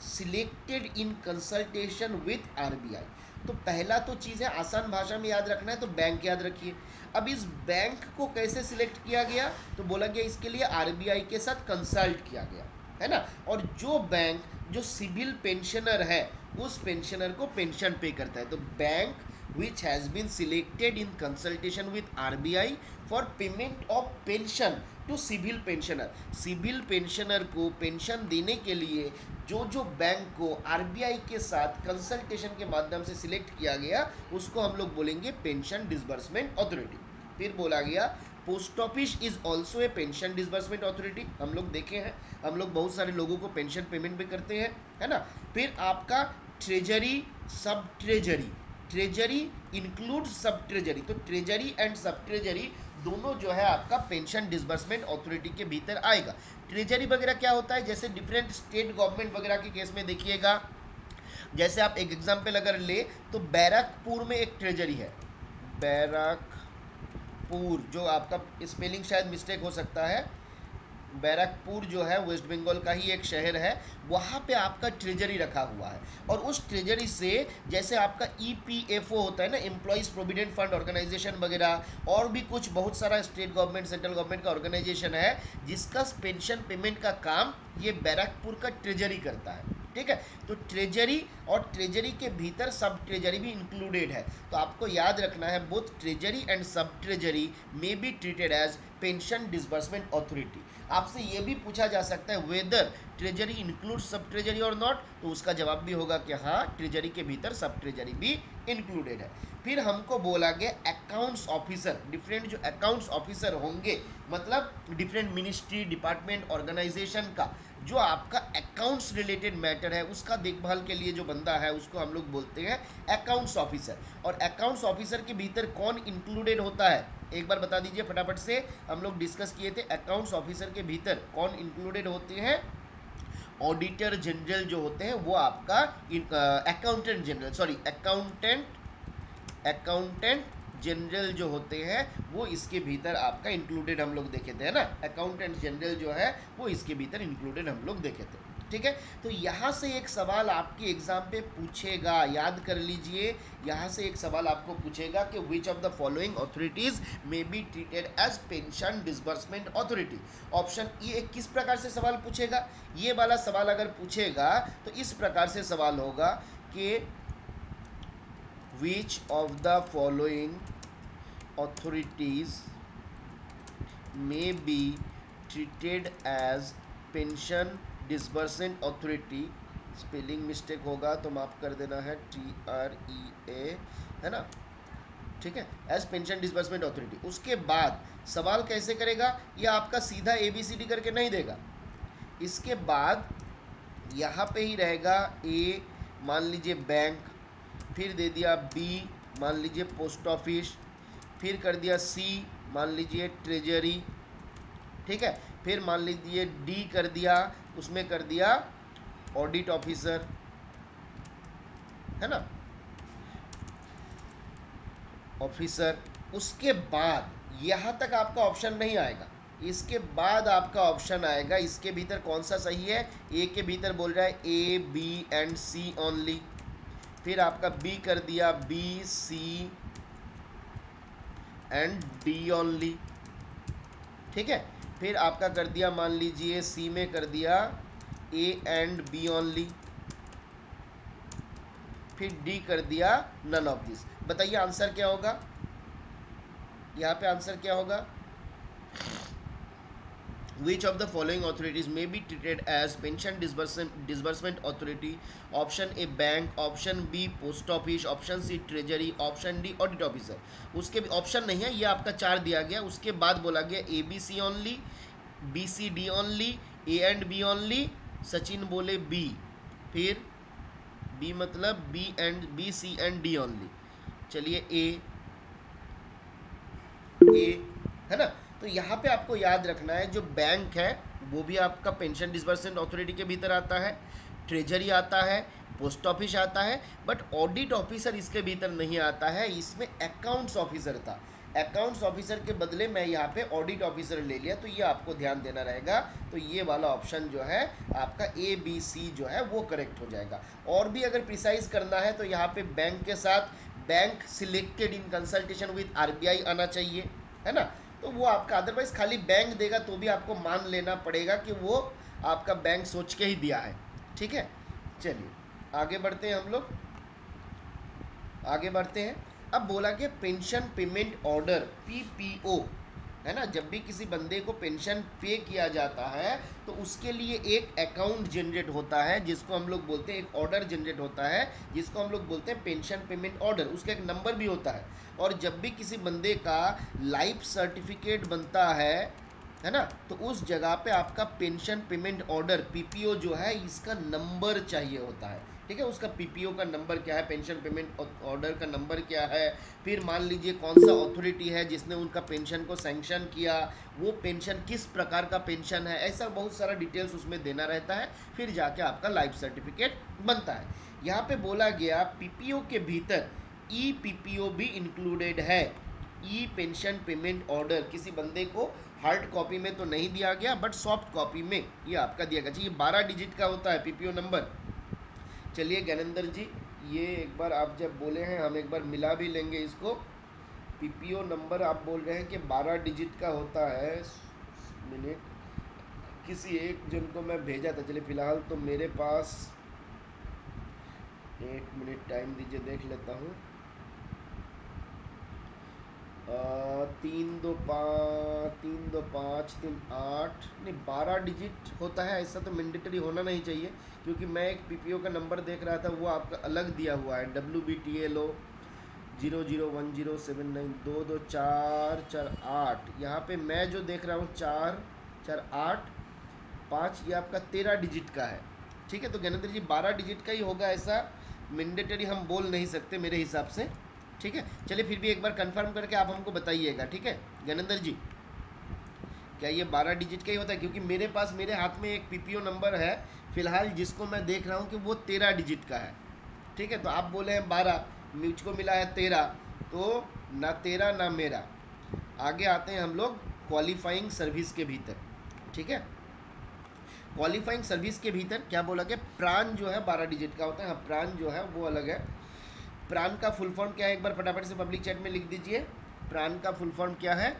selected in consultation with RBI. तो पहला तो चीज़ है, आसान भाषा में याद रखना है तो बैंक याद रखिए। अब इस बैंक को कैसे सिलेक्ट किया गया, तो बोला गया इसके लिए आरबीआई के साथ कंसल्ट किया गया, है ना। और जो बैंक जो सिविल पेंशनर है उस पेंशनर को पेंशन पे करता है, तो bank which has been selected in consultation with RBI for payment of pension to civil pensioner। Civil pensioner को पेंशन देने के लिए जो जो बैंक को आरबीआई के साथ कंसल्टेशन के माध्यम से सिलेक्ट किया गया उसको हम लोग बोलेंगे पेंशन डिसबर्समेंट अथॉरिटी। फिर बोला गया post office is also a pension disbursement authority. हम लोग देखे हैं, हम लोग बहुत सारे लोगों को पेंशन पेमेंट भी करते हैं, है ना। फिर आपका treasury sub treasury, treasury include सब ट्रेजरी, तो ट्रेजरी एंड सब ट्रेजरी दोनों जो है आपका पेंशन डिसबर्समेंट अथॉरिटी के भीतर आएगा। ट्रेजरी वगैरह क्या होता है, जैसे डिफरेंट स्टेट गवर्नमेंट वगैरह के केस में देखिएगा, जैसे आप एक एग्जांपल अगर ले तो बैरकपुर में एक ट्रेजरी है, बैरकपुर, जो आपका स्पेलिंग शायद मिस्टेक हो सकता है, बैरकपुर जो है वेस्ट बंगाल का ही एक शहर है, वहाँ पे आपका ट्रेजरी रखा हुआ है। और उस ट्रेजरी से जैसे आपका ईपीएफओ होता है ना, एम्प्लॉयज़ प्रोविडेंट फंड ऑर्गेनाइजेशन वगैरह, और भी कुछ बहुत सारा स्टेट गवर्नमेंट सेंट्रल गवर्नमेंट का ऑर्गेनाइजेशन है जिसका पेंशन पेमेंट का काम ये बैरकपुर का ट्रेजरी करता है, ठीक है। तो ट्रेजरी और ट्रेजरी के भीतर सब ट्रेजरी भी इंक्लूडेड है। तो आपको याद रखना है बोथ ट्रेजरी एंड सब treasury may be treated age pension disbursement authority. आपसे ये भी पूछा जा सकता है वेदर ट्रेजरी इंक्लूड सब ट्रेजरी और नॉट, तो उसका जवाब भी होगा कि हाँ, ट्रेजरी के भीतर सब ट्रेजरी भी इंक्लूडेड है। फिर हमको बोला गया अकाउंट्स ऑफिसर, डिफरेंट जो अकाउंट्स ऑफिसर होंगे, मतलब डिफरेंट मिनिस्ट्री डिपार्टमेंट ऑर्गेनाइजेशन का जो आपका अकाउंट्स रिलेटेड मैटर है उसका देखभाल के लिए जो बंदा है उसको हम लोग बोलते हैं अकाउंट्स ऑफिसर। और अकाउंट्स ऑफिसर के भीतर कौन इंक्लूडेड होता है, एक बार बता दीजिए फटाफट से, हम लोग डिस्कस किए थे अकाउंट्स ऑफिसर के भीतर कौन इंक्लूडेड होते हैं। ऑडिटर जनरल जो होते हैं वो आपका accountant general, sorry accountant general जो होते हैं वो इसके भीतर आपका इंक्लूडेड हम लोग देखे थे, है ना। अकाउंटेंट जनरल जो है वो इसके भीतर इंक्लूडेड हम लोग देखे थे, ठीक है। तो यहाँ से एक सवाल आपके एग्जाम पे पूछेगा, याद कर लीजिए, यहाँ से एक सवाल आपको पूछेगा कि which of the following authorities may be treated age pension disbursement authority. Option ये किस प्रकार से सवाल पूछेगा, ये वाला सवाल अगर पूछेगा तो इस प्रकार से सवाल होगा कि which of the following authorities may be treated as pension disbursement authority। Spelling mistake होगा तो माफ कर देना है, TREA, है ना, ठीक है, एज पेंशन डिसबर्समेंट अथॉरिटी। उसके बाद सवाल कैसे करेगा, ये आपका सीधा ABCD करके नहीं देगा, इसके बाद यहाँ पे ही रहेगा A, मान लीजिए बैंक, फिर दे दिया B, मान लीजिए पोस्ट ऑफिस, फिर कर दिया C, मान लीजिए ट्रेजरी, ठीक है, फिर मान लीजिए D कर दिया, उसमें कर दिया ऑडिट ऑफिसर, है ना, ऑफिसर। उसके बाद यहाँ तक आपका ऑप्शन नहीं आएगा, इसके बाद आपका ऑप्शन आएगा, इसके भीतर कौन सा सही है, ए के भीतर बोल रहा है A, B and C only, फिर आपका B कर दिया B, C and D only, ठीक है, फिर आपका कर दिया मान लीजिए C में कर दिया A एंड B ओनली, फिर D कर दिया नन ऑफ दिस। बताइए आंसर क्या होगा, यहाँ पे आंसर क्या होगा, which of the following authorities may be treated as pension disbursement authority। Option A bank, option B post office, option C treasury, option D audit officer. उसके भी option नहीं है, ये आपका 4 दिया गया, उसके बाद बोला गया ABC only, BCD only, A and B only, Sachin बोले B, फिर B मतलब B, C and D only. चलिए ए, है ना। तो यहाँ पे आपको याद रखना है जो बैंक है वो भी आपका पेंशन डिसबर्समेंट अथॉरिटी के भीतर आता है, ट्रेजरी आता है, पोस्ट ऑफिस आता है, बट ऑडिट ऑफिसर इसके भीतर नहीं आता है। इसमें अकाउंट्स ऑफिसर था, अकाउंट्स ऑफिसर के बदले मैं यहाँ पे ऑडिट ऑफिसर ले लिया, तो ये आपको ध्यान देना रहेगा। तो ये वाला ऑप्शन जो है आपका ए बी सी जो है वो करेक्ट हो जाएगा। और भी अगर प्रिसाइज करना है तो यहाँ पे बैंक के साथ bank selected in consultation with RBI आना चाहिए, है ना। तो वो आपका अदरवाइज खाली बैंक देगा तो भी आपको मान लेना पड़ेगा कि वो आपका बैंक सोच के ही दिया है, ठीक है। चलिए आगे बढ़ते हैं हम लोग, आगे बढ़ते हैं। अब बोला गया पेंशन पेमेंट ऑर्डर पीपीओ, है ना। जब भी किसी बंदे को पेंशन पे किया जाता है तो उसके लिए एक अकाउंट जनरेट होता है जिसको हम लोग बोलते हैं, एक ऑर्डर जनरेट होता है जिसको हम लोग बोलते हैं पेंशन पेमेंट ऑर्डर। उसका एक नंबर भी होता है। और जब भी किसी बंदे का लाइफ सर्टिफिकेट बनता है ना, तो उस जगह पे आपका पेंशन पेमेंट ऑर्डर पीपीओ जो है इसका नंबर चाहिए होता है, ठीक है। उसका पीपीओ का नंबर क्या है, पेंशन पेमेंट ऑर्डर का नंबर क्या है, फिर मान लीजिए कौन सा अथॉरिटी है जिसने उनका पेंशन को सैंक्शन किया, वो पेंशन किस प्रकार का पेंशन है, ऐसा बहुत सारा डिटेल्स उसमें देना रहता है, फिर जाके आपका लाइफ सर्टिफिकेट बनता है। यहाँ पे बोला गया पीपीओ के भीतर ई पीपीओ भी इंक्लूडेड है। ई पेंशन पेमेंट ऑर्डर किसी बंदे को हार्ड कॉपी में तो नहीं दिया गया, बट सॉफ्ट कॉपी में ये आपका दिया गया। ये 12 डिजिट का होता है पीपीओ नंबर। चलिए ज्ञानेंद्र जी, ये एक बार आप जब बोले हैं हम एक बार मिला भी लेंगे इसको। पीपीओ नंबर आप बोल रहे हैं कि 12 डिजिट का होता है। मिनट, किसी एक जन को मैं भेजा था, चलिए फिलहाल तो मेरे पास, एक मिनट टाइम दीजिए देख लेता हूँ। 3 2 5 3 2 5 3 8 नहीं 12 डिजिट होता है, ऐसा तो मैंडेटरी होना नहीं चाहिए। क्योंकि मैं एक पीपीओ का नंबर देख रहा था, वो आपका अलग दिया हुआ है, WBTLO 0010792244 यहाँ पे मैं जो देख रहा हूँ 4485, ये आपका 13 डिजिट का है, ठीक है। तो ज्ञानेंद्र जी 12 डिजिट का ही होगा, ऐसा मैंडेटरी हम बोल नहीं सकते मेरे हिसाब से, ठीक है। चलिए फिर भी एक बार कंफर्म करके आप हमको बताइएगा, ठीक है ज्ञानेंद्र जी, क्या ये 12 डिजिट का ही होता है। क्योंकि मेरे पास मेरे हाथ में एक पीपीओ नंबर है फिलहाल जिसको मैं देख रहा हूँ कि वो 13 डिजिट का है, ठीक है। तो आप बोले हैं 12, मुझको मिला है 13, तो ना 13 ना मेरा। आगे आते हैं हम लोग क्वालिफाइंग सर्विस के भीतर, ठीक है। क्वालिफाइंग सर्विस के भीतर क्या बोला गया, प्राण जो है 12 डिजिट का होता है। हाँ, प्राण जो है वो अलग है। प्राण का फुल फॉर्म क्या है, एक बार फटाफट से पब्लिक चैट में लिख दीजिए। प्राण का फुल फॉर्म क्या है?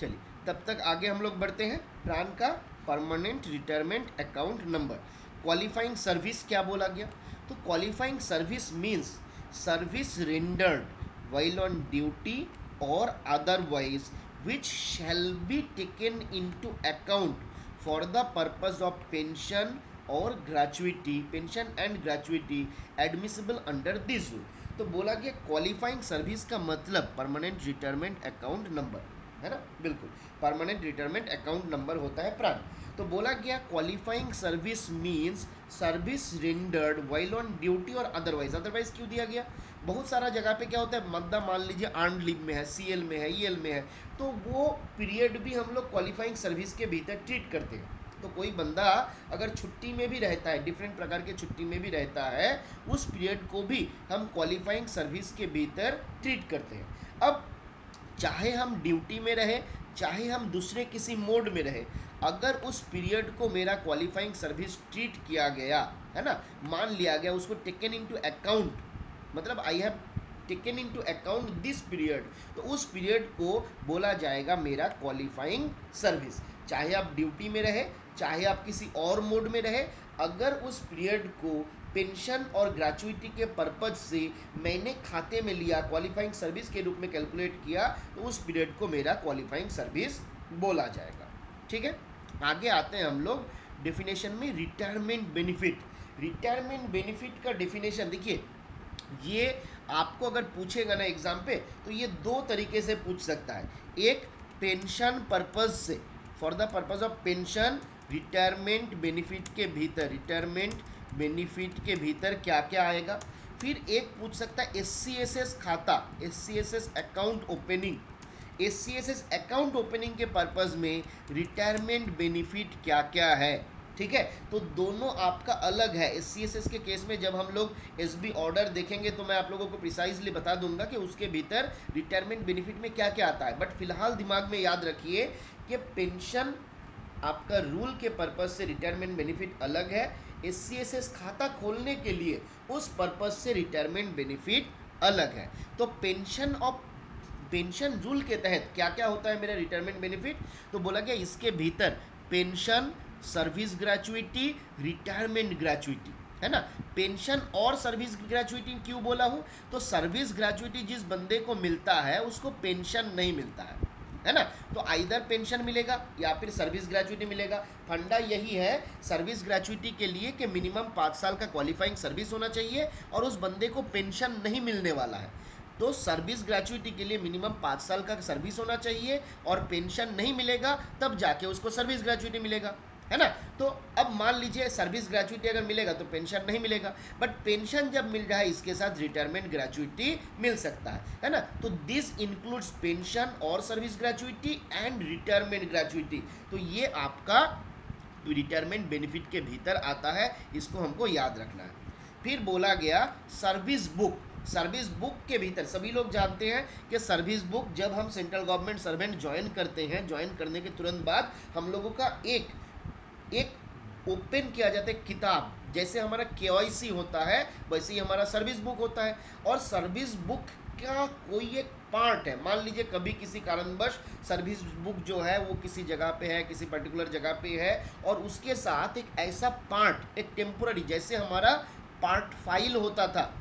चलिए तब तक आगे हम लोग बढ़ते हैं। प्राण का permanent retirement account number. Qualifying service क्या बोला गया, तो qualifying service means service rendered while on duty or otherwise which shall be taken into account for the purpose of pension or gratuity, pension and gratuity admissible under this rule। तो बोला गया qualifying service का मतलब permanent retirement account number, है ना। बिल्कुल, permanent retirement account number होता है प्राण। तो बोला गया qualifying service means service rendered while on duty और अदरवाइज। अदरवाइज क्यों दिया गया, बहुत सारा जगह पे क्या होता है, मद्दा मान लीजिए आर्न लीव में है, सीएल में है, ईएल में है, तो वो पीरियड भी हम लोग क्वालिफाइंग सर्विस के भीतर ट्रीट करते हैं। तो कोई बंदा अगर छुट्टी में भी रहता है, डिफरेंट प्रकार के छुट्टी में भी रहता है, उस पीरियड को भी हम क्वालिफाइंग सर्विस के भीतर ट्रीट करते हैं। अब चाहे हम ड्यूटी में रहे, चाहे हम दूसरे किसी मोड में रहे, अगर उस पीरियड को मेरा क्वालिफाइंग सर्विस ट्रीट किया गया, है ना, मान लिया गया, उसको टेकन इनटू अकाउंट, मतलब I have taken into account this period, तो उस पीरियड को बोला जाएगा मेरा क्वालिफाइंग सर्विस। चाहे आप ड्यूटी में रहे, चाहे आप किसी और मोड में रहे, अगर उस पीरियड को पेंशन और ग्रेचुइटी के पर्पज से मैंने खाते में लिया, क्वालिफाइंग सर्विस के रूप में कैलकुलेट किया, तो उस पीरियड को मेरा क्वालिफाइंग सर्विस बोला जाएगा, ठीक है। आगे आते हैं हम लोग डेफिनेशन में, रिटायरमेंट बेनिफिट। रिटायरमेंट बेनिफिट का डेफिनेशन देखिए, ये आपको अगर पूछेगा ना एग्जाम पे, तो ये दो तरीके से पूछ सकता है। एक पेंशन पर्पज से, for the purpose of pension, retirement benefit के भीतर, रिटायरमेंट बेनिफिट के भीतर क्या क्या आएगा, फिर एक पूछ सकता है SCSS खाता, SCSS account opening. SCSS account opening के पर्पज में रिटायरमेंट बेनिफिट क्या क्या है, ठीक है। तो दोनों आपका अलग है। SCSS के केस में जब हम लोग SB ऑर्डर देखेंगे तो मैं आप लोगों को प्रिसाइजली बता दूंगा कि उसके भीतर रिटायरमेंट बेनिफिट में क्या क्या आता है। बट फिलहाल दिमाग में याद रखिए कि पेंशन आपका रूल के पर्पज से रिटायरमेंट बेनिफिट अलग है, SCSS खाता खोलने के लिए उस पर्पज से रिटायरमेंट बेनिफिट अलग है। तो पेंशन रूल के तहत क्या क्या होता है मेरा रिटायरमेंट बेनिफिट, तो बोला गया इसके भीतर pension, service gratuity, retirement gratuity, है ना। पेंशन और सर्विस ग्रेचुइटी क्यों बोला हूं, तो सर्विस ग्रेचुइटी जिस बंदे को मिलता है उसको पेंशन नहीं मिलता है ना। तो आइदर पेंशन मिलेगा या फिर सर्विस ग्रेचुइटी मिलेगा। फंडा यही है सर्विस ग्रेचुइटी के लिए कि मिनिमम 5 साल का क्वालिफाइंग सर्विस होना चाहिए और उस बंदे को पेंशन नहीं मिलने वाला है। तो सर्विस ग्रेचुइटी के लिए मिनिमम 5 साल का सर्विस होना चाहिए और पेंशन नहीं मिलेगा तब जाके उसको सर्विस ग्रेचुइटी मिलेगा, है ना। तो अब मान लीजिए सर्विस ग्रेचुइटी अगर मिलेगा तो पेंशन नहीं मिलेगा, बट पेंशन जब मिल रहा है इसके साथ रिटायरमेंट ग्रेचुइटी मिल सकता है ना। तो दिस इंक्लूड्स पेंशन और service gratuity and retirement gratuity. तो ये आपका रिटायरमेंट बेनिफिट के भीतर आता है, इसको हमको याद रखना है। फिर बोला गया सर्विस बुक। सर्विस बुक के भीतर सभी लोग जानते हैं कि सर्विस बुक जब हम सेंट्रल गवर्नमेंट सर्वेंट ज्वाइन करते हैं, ज्वाइन करने के तुरंत बाद हम लोगों का एक ओपन किया जाता है किताब, जैसे हमारा KYC होता है वैसे ही हमारा सर्विस बुक होता है। और सर्विस बुक का कोई एक पार्ट है, मान लीजिए कभी किसी कारणवश सर्विस बुक जो है वो किसी जगह पे है, किसी पर्टिकुलर जगह पे है, और उसके साथ एक ऐसा पार्ट, एक टेम्पोररी, जैसे हमारा पार्ट फाइल होता था।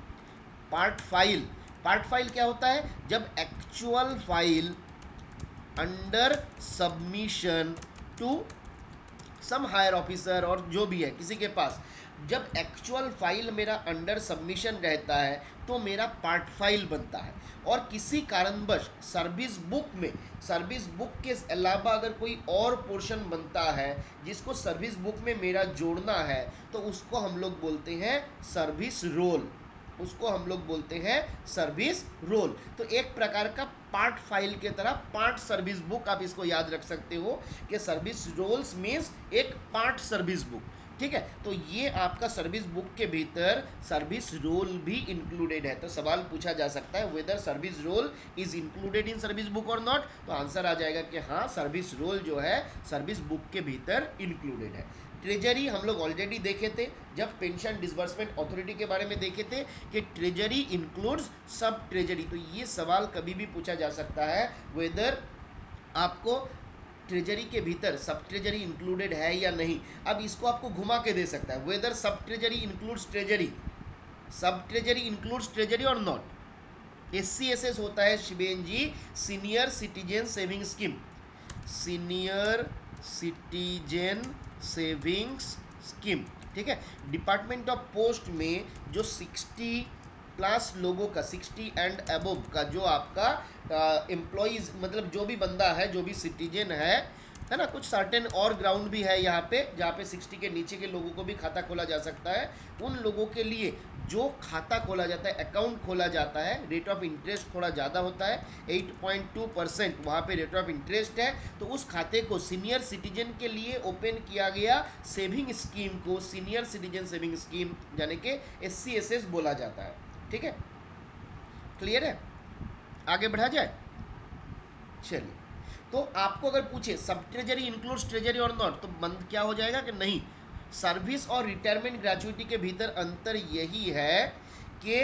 पार्ट फाइल क्या होता है, जब actual file under submission to some higher officer और जो भी है किसी के पास, जब एक्चुअल फाइल मेरा अंडर सबमिशन रहता है तो मेरा पार्ट फाइल बनता है। और किसी कारणवश सर्विस बुक के अलावा अगर कोई और पोर्शन बनता है जिसको सर्विस बुक में मेरा जोड़ना है तो उसको हम लोग बोलते हैं सर्विस रोल, उसको हम लोग बोलते हैं सर्विस रोल। तो एक प्रकार का पार्ट फाइल के तरह पार्ट सर्विस बुक आप इसको याद रख सकते हो कि सर्विस रोल्स मीन्स एक पार्ट सर्विस बुक, ठीक है। तो ये आपका सर्विस बुक के भीतर सर्विस रोल भी इंक्लूडेड है। तो सवाल पूछा जा सकता है whether service roll is included in service book or not, तो आंसर आ जाएगा कि हाँ सर्विस रोल जो है सर्विस बुक के भीतर इंक्लूडेड है। ट्रेजरी हम लोग ऑलरेडी देखे थे जब पेंशन डिसबर्समेंट अथॉरिटी के बारे में देखे थे कि ट्रेजरी इंक्लूड्स सब ट्रेजरी। तो ये सवाल कभी भी पूछा जा सकता है वेदर आपको ट्रेजरी के भीतर सब ट्रेजरी इंक्लूडेड है या नहीं। अब इसको आपको घुमा के दे सकता है whether sub treasury includes treasury, sub treasury includes treasury और नॉट। SCSS होता है Shiven ji senior citizen saving scheme, senior citizen savings scheme, ठीक है। डिपार्टमेंट ऑफ पोस्ट में जो 60 प्लस लोगों का, 60 एंड अबव का जो आपका एम्प्लॉयज़, मतलब जो भी बंदा है, जो भी सिटीजन है ना, कुछ सर्टेन और ग्राउंड भी है यहाँ पे जहाँ पे 60 के नीचे के लोगों को भी खाता खोला जा सकता है। उन लोगों के लिए जो खाता खोला जाता है, अकाउंट खोला जाता है, रेट ऑफ इंटरेस्ट थोड़ा ज़्यादा होता है, 8.2% वहाँ पे रेट ऑफ इंटरेस्ट है। तो उस खाते को सीनियर सिटीजन के लिए ओपन किया गया सेविंग स्कीम को सीनियर सिटीजन सेविंग स्कीम यानी कि SCSS बोला जाता है, ठीक है। क्लियर है, आगे बढ़ा जाए। चलिए, तो आपको अगर पूछे सब ट्रेजरी इंक्लूड्स ट्रेजरी और नॉट, तो बंद क्या हो जाएगा कि नहीं। सर्विस और रिटायरमेंट ग्रेचुइटी के भीतर अंतर यही है कि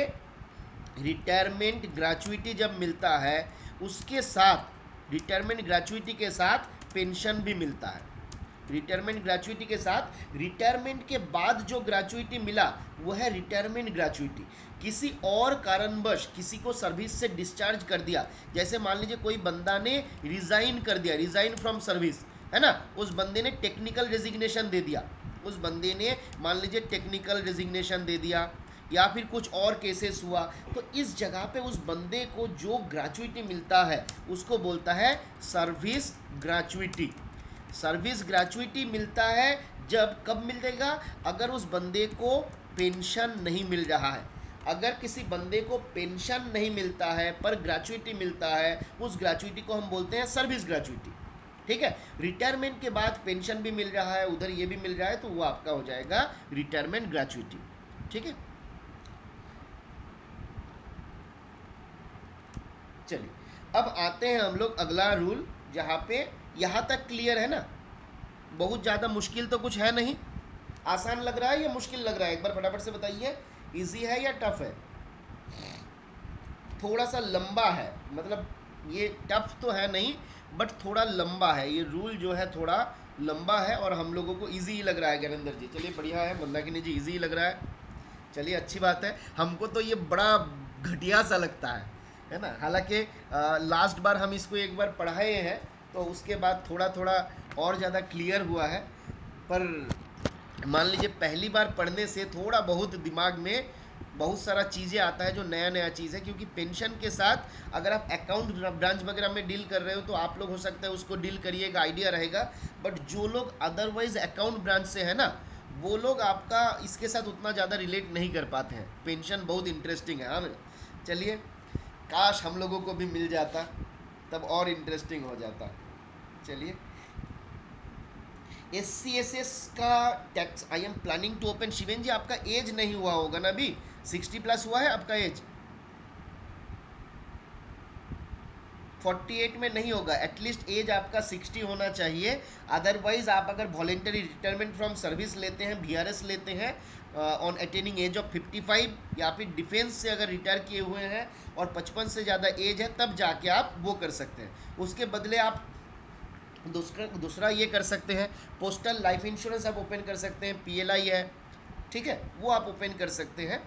रिटायरमेंट ग्रेचुइटी जब मिलता है उसके साथ, रिटायरमेंट ग्रेचुइटी के साथ पेंशन भी मिलता है। रिटायरमेंट ग्रेचुइटी के साथ रिटायरमेंट के बाद जो ग्रेचुइटी मिला वो है रिटायरमेंट ग्रेचुइटी। किसी और कारणवश किसी को सर्विस से डिस्चार्ज कर दिया, जैसे मान लीजिए कोई बंदा ने रिजाइन कर दिया, रिजाइन फ्रॉम सर्विस, है ना, उस बंदे ने टेक्निकल रेजिग्नेशन दे दिया, उस बंदे ने मान लीजिए टेक्निकल रेजिग्नेशन दे दिया या फिर कुछ और केसेस हुआ, तो इस जगह पे उस बंदे को जो ग्रेचुइटी मिलता है उसको बोलता है सर्विस ग्रेचुइटी। सर्विस ग्रेचुइटी मिलता है जब, कब मिलेगा, अगर उस बंदे को पेंशन नहीं मिल रहा है। अगर किसी बंदे को पेंशन नहीं मिलता है पर ग्रेचुइटी मिलता है, उस ग्रेचुइटी को हम बोलते हैं सर्विस ग्रेचुइटी। ठीक है, रिटायरमेंट के बाद पेंशन भी मिल रहा है, उधर ये भी मिल रहा है, तो वो आपका हो जाएगा रिटायरमेंट ग्रेचुइटी। ठीक है, चलिए अब आते हैं हम लोग अगला रूल, जहाँ पे यहाँ तक क्लियर है ना, बहुत ज़्यादा मुश्किल तो कुछ है नहीं, आसान लग रहा है या मुश्किल लग रहा है, एक बार फटाफट से बताइए, इजी है या टफ है? थोड़ा सा लंबा है, मतलब ये टफ तो है नहीं, बट थोड़ा लंबा है, ये रूल जो है थोड़ा लंबा है, और हम लोगों को इजी ही लग रहा है ज्ञानेंद्र जी। चलिए बढ़िया है, मंदाकिनी जी इजी ही लग रहा है, चलिए अच्छी बात है। हमको तो ये बड़ा घटिया सा लगता है ना, हालांकि लास्ट बार हम इसको एक बार पढ़ाए हैं, तो उसके बाद थोड़ा थोड़ा और ज़्यादा क्लियर हुआ है, पर मान लीजिए पहली बार पढ़ने से थोड़ा बहुत दिमाग में बहुत सारा चीज़ें आता है, जो नया नया चीज़ है, क्योंकि पेंशन के साथ अगर आप अकाउंट ब्रांच वगैरह में डील कर रहे हो तो आप लोग हो सकता है उसको डील करिएगा, आइडिया रहेगा, बट जो लोग अदरवाइज अकाउंट ब्रांच से है ना, वो लोग आपका इसके साथ उतना ज़्यादा रिलेट नहीं कर पाते हैं। पेंशन बहुत इंटरेस्टिंग है, हाँ। चलिए, काश हम लोगों को भी मिल जाता, तब और इंटरेस्टिंग हो जाता। चलिए, SC/SS का tax I am planning to open. Shiven ji आपका एज नहीं हुआ होगा ना अभी, 60+ हुआ है आपका एज? 48 में नहीं होगा, एटलीस्ट एज आपका 60 होना चाहिए। अदरवाइज आप अगर वॉलेंटरी रिटायरमेंट फ्रॉम सर्विस लेते हैं, VRS लेते हैं ऑन अटेनिंग एज ऑफ 55, या फिर डिफेंस से अगर रिटायर किए हुए हैं और 55 से ज़्यादा एज है, तब जाके आप वो कर सकते हैं। उसके बदले आप दूसरा ये कर सकते हैं, पोस्टल लाइफ इंश्योरेंस आप ओपन कर सकते हैं, PLI है, ठीक है, वो आप ओपन कर सकते हैं,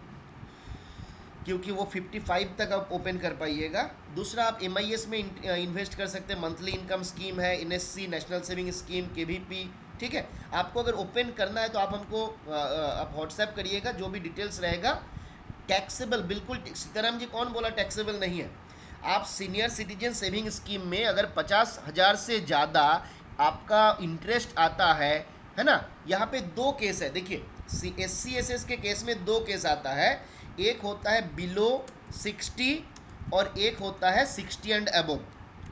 क्योंकि वो 55 तक आप ओपन कर पाइएगा। दूसरा आप MIS में इन्वेस्ट कर सकते हैं, मंथली इनकम स्कीम है, NSC national saving scheme, KVP। ठीक है, आपको अगर ओपन करना है तो आप हमको आप व्हाट्सएप करिएगा, जो भी डिटेल्स रहेगा। टैक्सेबल बिल्कुल, सीताराम जी कौन बोला टैक्सेबल नहीं है? आप सीनियर सिटीजन सेविंग स्कीम में अगर 50,000 से ज़्यादा आपका इंटरेस्ट आता है ना, यहाँ पे दो केस है, देखिए SC/SS के केस में दो केस आता है, एक होता है बिलो 60 और एक होता है 60 एंड अबव।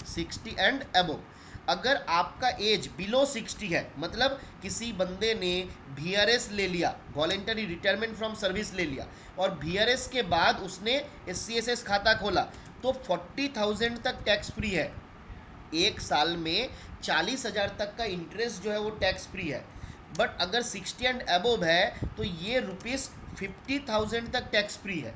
60 एंड अबव, अगर आपका एज बिलो 60 है, मतलब किसी बंदे ने VRS ले लिया, वॉलेंटरी रिटायरमेंट फ्रॉम सर्विस ले लिया, और VRS के बाद उसने SC/SS खाता खोला, तो 40,000 तक टैक्स फ्री है। एक साल में 40,000 तक का इंटरेस्ट जो है वो टैक्स फ्री है। बट अगर 60 एंड अबव है तो ये ₹50,000 तक टैक्स फ्री है।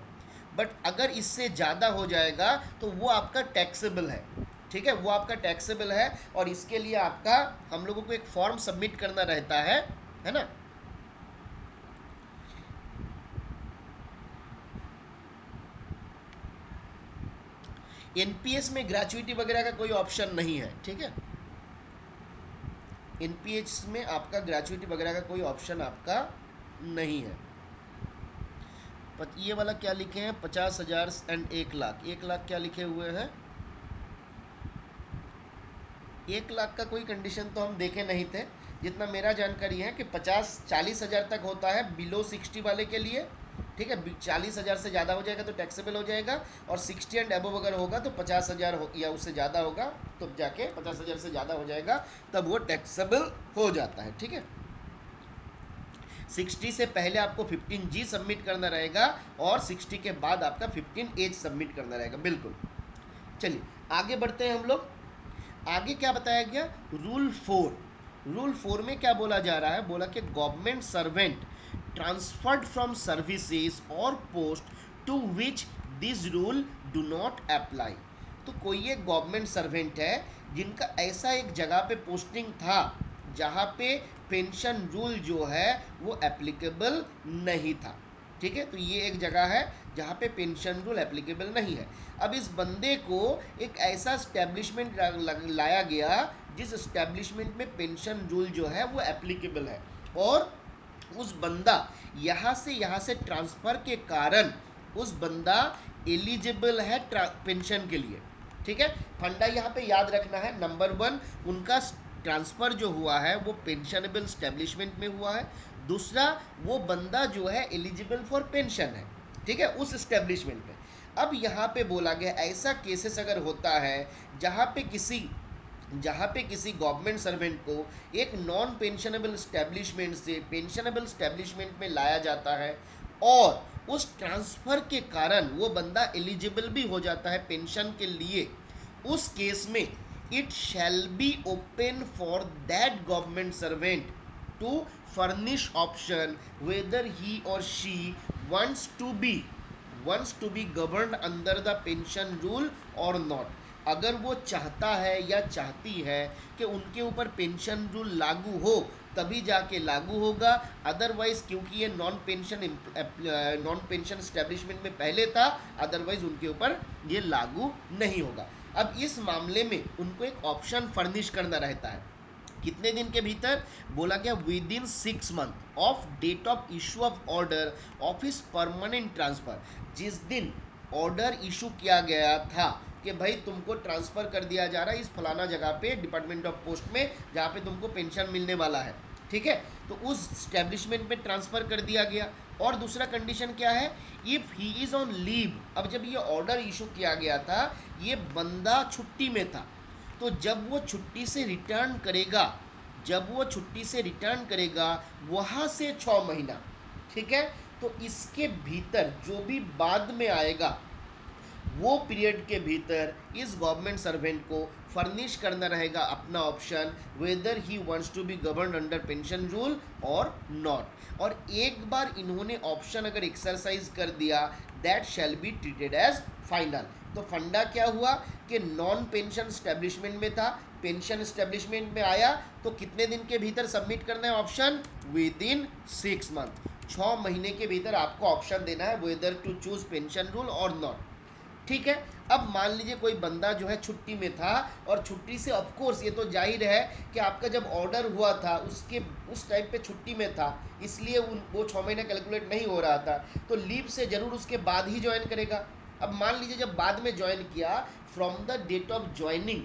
बट अगर इससे ज़्यादा हो जाएगा तो वो आपका टैक्सेबल है। ठीक है, वो आपका टैक्सेबल है, और इसके लिए आपका हम लोगों को एक फॉर्म सबमिट करना रहता है ना। NPS में ग्रेचुइटी वगैरह का कोई ऑप्शन नहीं है, ठीक है, NPS में आपका ग्रेचुइटी वगैरह का कोई ऑप्शन आपका नहीं है। ये वाला क्या लिखे हैं, 50,000 एंड 1 लाख, 1 लाख क्या लिखे हुए हैं? 1 लाख का कोई कंडीशन तो हम देखे नहीं थे, जितना मेरा जानकारी है कि 40,000 तक होता है बिलो 60 वाले के लिए। ठीक है, 40,000 से ज़्यादा हो जाएगा तो टैक्सेबल हो जाएगा, और 60 एंड अबव अगर होगा तो 50,000 या उससे ज़्यादा होगा, तो जाके 50,000 से ज़्यादा हो जाएगा, तब वो टैक्सेबल हो जाता है। ठीक है, 60 से पहले आपको 15G सबमिट करना रहेगा, और 60 के बाद आपका 15H सबमिट करना रहेगा, बिल्कुल। चलिए आगे बढ़ते हैं हम लोग। आगे क्या बताया गया, रूल 4 में क्या बोला जा रहा है, बोला कि government servant transferred from services और post to which this rule do not apply. तो कोई एक गवर्नमेंट सर्वेंट है जिनका ऐसा एक जगह पे पोस्टिंग था जहाँ पे पेंशन रूल जो है वो एप्लीकेबल नहीं था। ठीक है, तो ये एक जगह है जहाँ पे पेंशन रूल एप्लीकेबल नहीं है। अब इस बंदे को एक ऐसा स्टैब्लिशमेंट लाया गया जिस स्टैब्लिशमेंट में पेंशन रूल जो है वो एप्लीकेबल है, और उस बंदा यहाँ से ट्रांसफ़र के कारण उस बंदा एलिजिबल है पेंशन के लिए। ठीक है, फंडा यहाँ पे याद रखना है, नंबर 1 उनका ट्रांसफ़र जो हुआ है वो पेंशनेबल स्टैब्लिशमेंट में हुआ है। दूसरा, वो बंदा जो है एलिजिबल फॉर पेंशन है। ठीक है, उस स्टेब्लिशमेंट में। अब यहाँ पे बोला गया ऐसा केसेस अगर होता है जहाँ पे किसी गवर्नमेंट सर्वेंट को एक नॉन पेंशनेबल स्टैब्लिशमेंट से पेंशनेबल स्टैब्लिशमेंट में लाया जाता है और उस ट्रांसफ़र के कारण वो बंदा एलिजिबल भी हो जाता है पेंशन के लिए, उस केस में it shall be open for that government servant to furnish option whether he or she wants to be governed under the pension rule or not। अगर वो चाहता है या चाहती है कि उनके ऊपर पेंशन रूल लागू हो तभी जाके लागू होगा, अदरवाइज क्योंकि ये नॉन पेंशन स्टैब्लिशमेंट में पहले था, अदरवाइज उनके ऊपर ये लागू नहीं होगा। अब इस मामले में उनको एक ऑप्शन फर्निश करना रहता है, कितने दिन के भीतर, बोला गया within 6 month of date of issue of order of his permanent transfer. जिस दिन ऑर्डर इशू किया गया था कि भाई तुमको ट्रांसफर कर दिया जा रहा है इस फलाना जगह पे डिपार्टमेंट ऑफ पोस्ट में जहाँ पे तुमको पेंशन मिलने वाला है, ठीक है, तो उस स्टैब्लिशमेंट में ट्रांसफर कर दिया गया। और दूसरा कंडीशन क्या है, if he is on leave. अब जब ये ऑर्डर इशू किया गया था ये बंदा छुट्टी में था, तो जब वो छुट्टी से रिटर्न करेगा वहाँ से 6 महीना, ठीक है, तो इसके भीतर जो भी बाद में आएगा वो पीरियड के भीतर इस गवर्नमेंट सर्वेंट को फर्निश करना रहेगा अपना option whether he wants to be govern under pension rule or not. और एक बार इन्होंने ऑप्शन अगर एक्सरसाइज कर दिया that shall be treated as final. तो फंडा क्या हुआ कि नॉन पेंशन स्टैब्लिशमेंट में था, पेंशन स्टैब्लिशमेंट में आया तो कितने दिन के भीतर सबमिट करना है ऑप्शन, विद इन 6 मंथ, 6 महीने के भीतर आपको ऑप्शन देना है whether to choose pension rule or not, ठीक है। अब मान लीजिए कोई बंदा जो है छुट्टी में था और छुट्टी से ऑफकोर्स ये तो जाहिर है कि आपका जब ऑर्डर हुआ था उसके उस टाइम पे छुट्टी में था, इसलिए वो 6 महीना कैलकुलेट नहीं हो रहा था, तो लीव से ज़रूर उसके बाद ही ज्वाइन करेगा। अब मान लीजिए जब बाद में ज्वाइन किया from the date of joining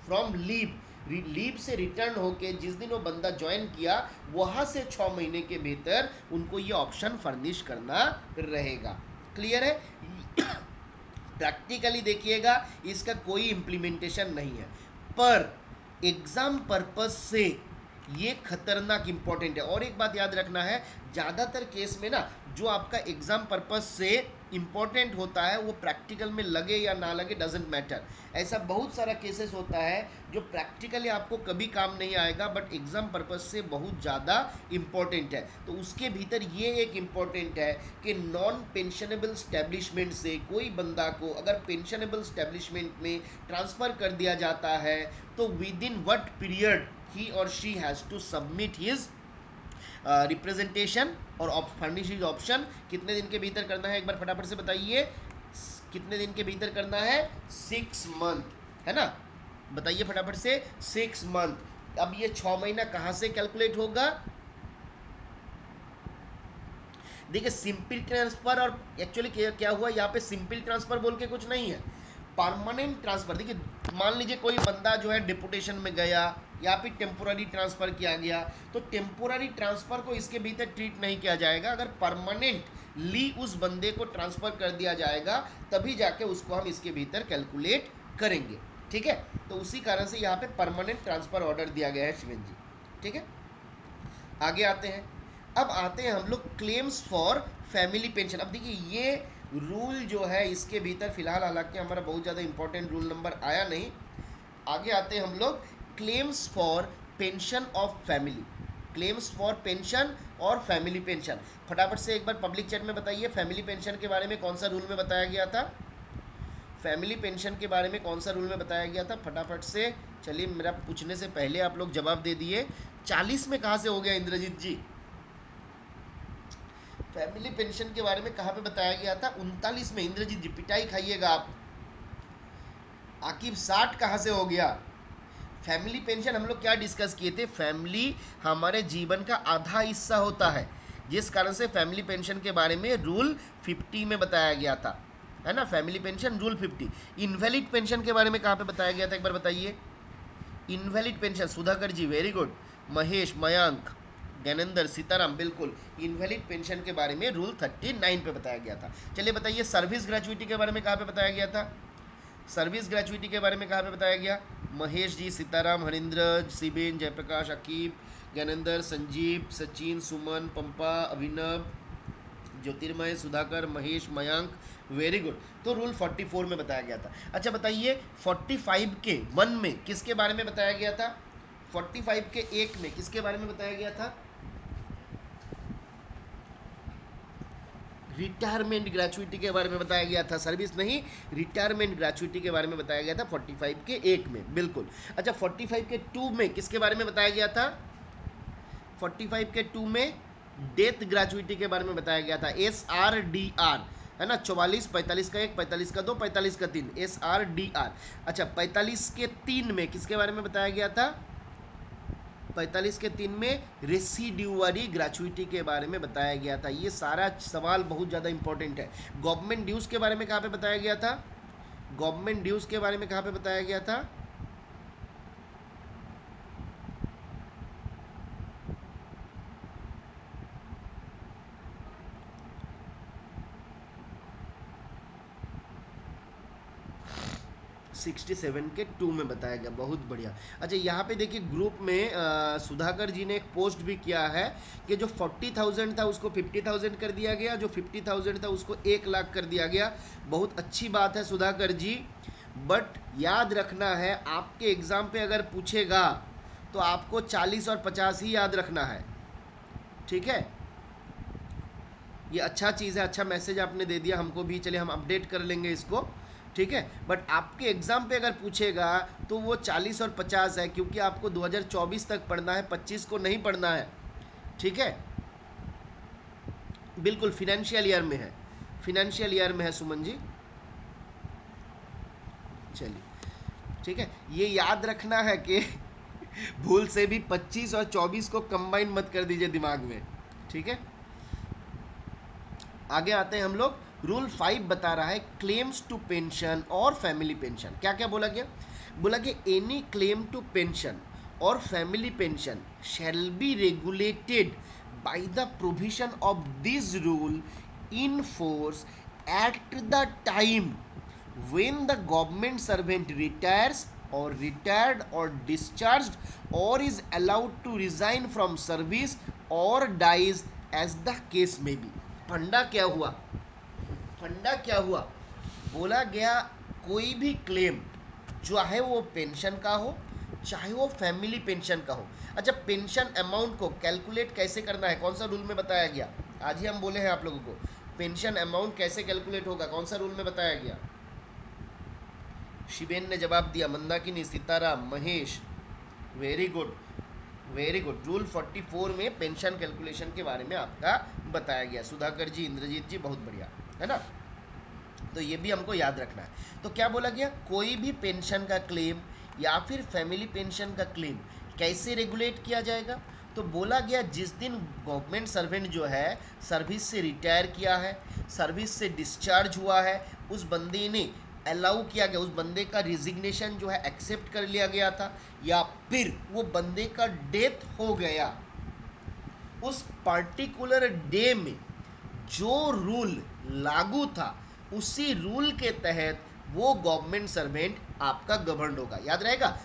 from leave से रिटर्न होके जिस दिन वो बंदा ज्वाइन किया वहाँ से 6 महीने के भीतर उनको ये ऑप्शन फर्निश करना रहेगा। क्लियर है? प्रैक्टिकली देखिएगा इसका कोई इम्प्लीमेंटेशन नहीं है, पर एग्जाम पर्पस से ये खतरनाक इंपॉर्टेंट है। और एक बात याद रखना है, ज़्यादातर केस में ना जो आपका एग्जाम पर्पस से इंपॉर्टेंट होता है वो प्रैक्टिकल में लगे या ना लगे डजेंट मैटर। ऐसा बहुत सारा केसेस होता है जो प्रैक्टिकली आपको कभी काम नहीं आएगा बट एग्जाम पर्पस से बहुत ज़्यादा इंपॉर्टेंट है। तो उसके भीतर ये एक इम्पॉर्टेंट है कि नॉन पेंशनेबल स्टैब्लिशमेंट से कोई बंदा को अगर पेंशनेबल स्टैब्लिशमेंट में ट्रांसफ़र कर दिया जाता है तो with in what period he or she has to submit his representation और फर्निश हिज ऑप्शन। कितने दिन के भीतर करना है एक बार फटाफट से बताइए, कितने दिन के भीतर करना है, 6 मंथ, है ना, बताइए फटाफट से, 6 मंथ। अब ये 6 महीना कहाँ से कैलकुलेट होगा, देखिए सिंपल ट्रांसफर और एक्चुअली क्या हुआ यहाँ पे, सिंपल ट्रांसफर बोल के कुछ नहीं है, परमानेंट ट्रांसफर। देखिए मान लीजिए कोई बंदा जो है डिपुटेशन में गया या फिर टेम्पोररी ट्रांसफ़र किया गया तो टेम्पोररी ट्रांसफ़र को इसके भीतर ट्रीट नहीं किया जाएगा, अगर परमानेंटली उस बंदे को ट्रांसफ़र कर दिया जाएगा तभी जाके उसको हम इसके भीतर कैलकुलेट करेंगे, ठीक है। तो उसी कारण से यहाँ पे परमानेंट ट्रांसफ़र ऑर्डर दिया गया है शिवेन जी, ठीक है। आगे आते हैं, अब आते हैं हम लोग क्लेम्स फॉर फैमिली पेंशन। अब देखिए ये रूल जो है इसके भीतर फिलहाल हालांकि हमारा बहुत ज़्यादा इंपॉर्टेंट रूल नंबर आया नहीं। आगे आते हैं हम लोग claims for pension of family, claims for pension और फैमिली पेंशन। फटाफट से एक बार पब्लिक चैट में बताइए फैमिली पेंशन के बारे में कौन सा रूल में बताया गया था, फैमिली पेंशन के बारे में कौन सा रूल में बताया गया था, फटाफट से। चलिए मेरा पूछने से पहले आप लोग जवाब दे दिए। 40 में कहाँ से हो गया इंद्रजीत जी, फैमिली पेंशन के बारे में कहाँ पे बताया गया था, 39 में। इंद्रजीत जी पिटाई खाइएगा आप। आकिब 60 कहाँ से हो गया, फैमिली पेंशन हम लोग क्या डिस्कस किए थे, फैमिली हमारे जीवन का आधा हिस्सा होता है जिस कारण से फैमिली पेंशन के बारे में रूल 50 में बताया गया था, है ना, family pension rule 50। Invalid pension के बारे में कहाँ पे बताया गया था एक बार बताइए, इनवैलिड पेंशन, सुधाकर जी वेरी गुड, महेश, मयांक, ज्ञानेंद्र सीताराम, बिल्कुल इनवैलिड पेंशन के बारे में रूल 39 पे बताया गया था। चलिए बताइए सर्विस ग्रेचुइटी के बारे में कहाँ पे बताया गया था? सर्विस ग्रेचुइटी के बारे में कहाँ पे बताया गया? महेश जी, सीताराम, हरिंद्र, सिबिन, जयप्रकाश, अकीब, ज्ञानेंद्र, संजीव, सचिन, सुमन, पंपा, अभिनव, ज्योतिर्मय, सुधाकर, महेश, मयंक, वेरी गुड। तो रूल 44 में बताया गया था। अच्छा बताइए 45 के 1 में किसके बारे में बताया गया था? 45 के 1 में किसके बारे में बताया गया था? रिटायरमेंट ग्रेचुइटी के बारे में बताया गया था, सर्विस नहीं, रिटायरमेंट ग्रेचुइटी के बारे में बताया गया था 45 के 1 में, बिल्कुल। अच्छा 45 के 2 में किसके बारे में बताया गया था? 45 के 2 में डेथ ग्रेचुइटी के बारे में बताया गया था, SRDR, है ना। 44, 45 का 1, 45 का 2, 45 का 3, SRDR। अच्छा 45 के 3 में किसके बारे में बताया गया था? 45 के 3 में रेसिड्यूअरी ग्रेचुइटी के बारे में बताया गया था। ये सारा सवाल बहुत ज़्यादा इंपॉर्टेंट है। गवर्नमेंट ड्यूज़ के बारे में कहाँ पे बताया गया था? गवर्नमेंट ड्यूज़ के बारे में कहाँ पे बताया गया था? 67 के 2 में बताया गया, बहुत बढ़िया। अच्छा यहाँ पे देखिए ग्रुप में सुधाकर जी ने एक पोस्ट भी किया है कि जो 40,000 था उसको 50,000 कर दिया गया, जो 50,000 था उसको 1 लाख कर दिया गया। बहुत अच्छी बात है सुधाकर जी, बट याद रखना है आपके एग्ज़ाम पे अगर पूछेगा तो आपको 40 और 50 ही याद रखना है, ठीक है। ये अच्छा चीज़ है, अच्छा मैसेज आपने दे दिया हमको भी, चलिए हम अपडेट कर लेंगे इसको, ठीक है। बट आपके एग्ज़ाम पे अगर पूछेगा तो वो 40 और 50 है, क्योंकि आपको 2024 तक पढ़ना है, 25 को नहीं पढ़ना है, ठीक है। बिल्कुल फिनेंशियल ईयर में है, फिनेंशियल ईयर में है सुमन जी। चलिए ठीक है, ये याद रखना है कि भूल से भी 25 और 24 को कंबाइन मत कर दीजिए दिमाग में, ठीक है। आगे आते हैं हम लोग। रूल 5 बता रहा है क्लेम्स टू पेंशन और फैमिली पेंशन। क्या क्या बोला गया? बोला कि एनी क्लेम टू पेंशन और family pension shall be regulated by the provision of this rule in force at the time when the government servant retires or retired or discharged or is allowed to resign from service or dies as the case may be। फंडा क्या हुआ? फंडा क्या हुआ? बोला गया कोई भी क्लेम चाहे वो पेंशन का हो चाहे वो फैमिली पेंशन का हो। अच्छा पेंशन अमाउंट को कैलकुलेट कैसे करना है, कौन सा रूल में बताया गया? आज ही हम बोले हैं आप लोगों को पेंशन अमाउंट कैसे कैलकुलेट होगा, कौन सा रूल में बताया गया? शिवेन ने जवाब दिया, Mandakini, Sitaram, Mahesh, very good, very good. Rule 44 में पेंशन कैलकुलेशन के बारे में आपका बताया गया। सुधाकर जी, इंद्रजीत जी, बहुत बढ़िया, है ना। तो ये भी हमको याद रखना है। तो क्या बोला गया? कोई भी पेंशन का क्लेम या फिर फैमिली पेंशन का क्लेम कैसे रेगुलेट किया जाएगा? तो बोला गया जिस दिन गवर्नमेंट सर्वेंट जो है सर्विस से रिटायर किया है, सर्विस से डिस्चार्ज हुआ है, उस बंदे ने अलाउ किया गया, उस बंदे का रिजिग्नेशन जो है एक्सेप्ट कर लिया गया था, या फिर वो बंदे का डेथ हो गया, उस पर्टिकुलर डे में जो रूल लागू था उसी रूल के तहत वो गवर्नमेंट सर्वेंट आपका गवर्न होगा। याद रहेगा,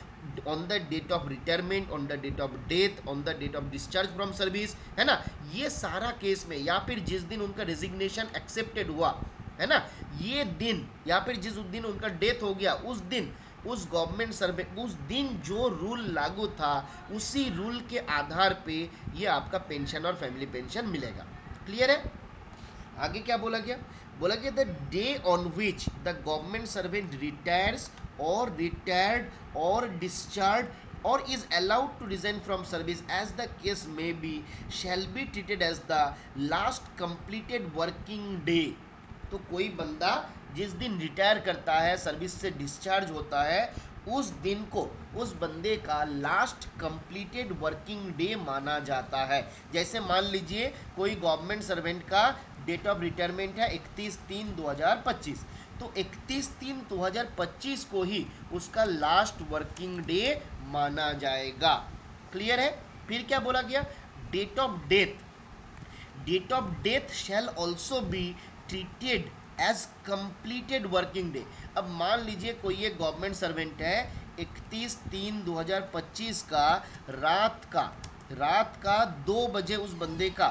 on the date of retirement, on the date of death, on the date of discharge from service, है ना। ये सारा केस में, या फिर जिस दिन उनका रेजिग्नेशन एक्सेप्टेड हुआ, है ना, ये दिन, या फिर जिस दिन उनका डेथ हो गया उस दिन उस गवर्नमेंट सर्वे उस दिन जो रूल लागू था उसी रूल के आधार पे ये आपका पेंशन और फैमिली पेंशन मिलेगा। क्लियर है? आगे क्या बोला गया? बोला गया the day on which the government servant retires और रिटायर्ड और discharge or is allowed to resign from service as the case may be shall be treated as the last completed working day। तो कोई बंदा जिस दिन retire करता है, service से डिस्चार्ज होता है, उस दिन को उस बंदे का लास्ट कंप्लीटेड वर्किंग डे माना जाता है। जैसे मान लीजिए कोई गवर्नमेंट सर्वेंट का डेट ऑफ रिटायरमेंट है 31/3/2025, तो 31/3/2025 को ही उसका लास्ट वर्किंग डे माना जाएगा। क्लियर है? फिर क्या बोला गया? Date of death, date of death shall also be treated as completed working day. अब मान लीजिए कोई एक गवर्नमेंट सर्वेंट है, 31/3/2025 का रात का 2 बजे उस बंदे का,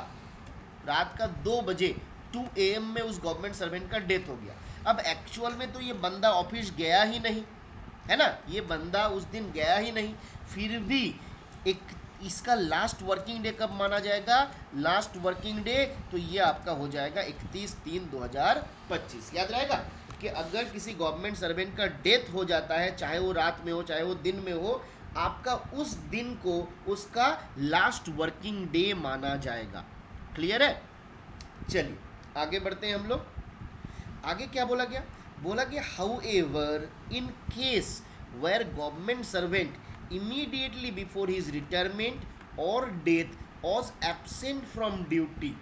रात का 2 बजे 2 AM में उस गवर्नमेंट सर्वेंट का डेथ हो गया। अब एक्चुअल में तो ये बंदा ऑफिस गया ही नहीं, है ना, ये बंदा उस दिन गया ही नहीं, फिर भी एक इसका लास्ट वर्किंग डे कब माना जाएगा? लास्ट वर्किंग डे तो ये आपका हो जाएगा 31/3/2025। याद रहेगा कि अगर किसी गवर्नमेंट सर्वेंट का डेथ हो जाता है, चाहे वो रात में हो चाहे वो दिन में हो, आपका उस दिन को उसका लास्ट वर्किंग डे माना जाएगा। क्लियर है? चलिए आगे बढ़ते हैं हम लोग। आगे क्या बोला गया? बोला गया however in case where government servant immediately before his retirement और death was absent from duty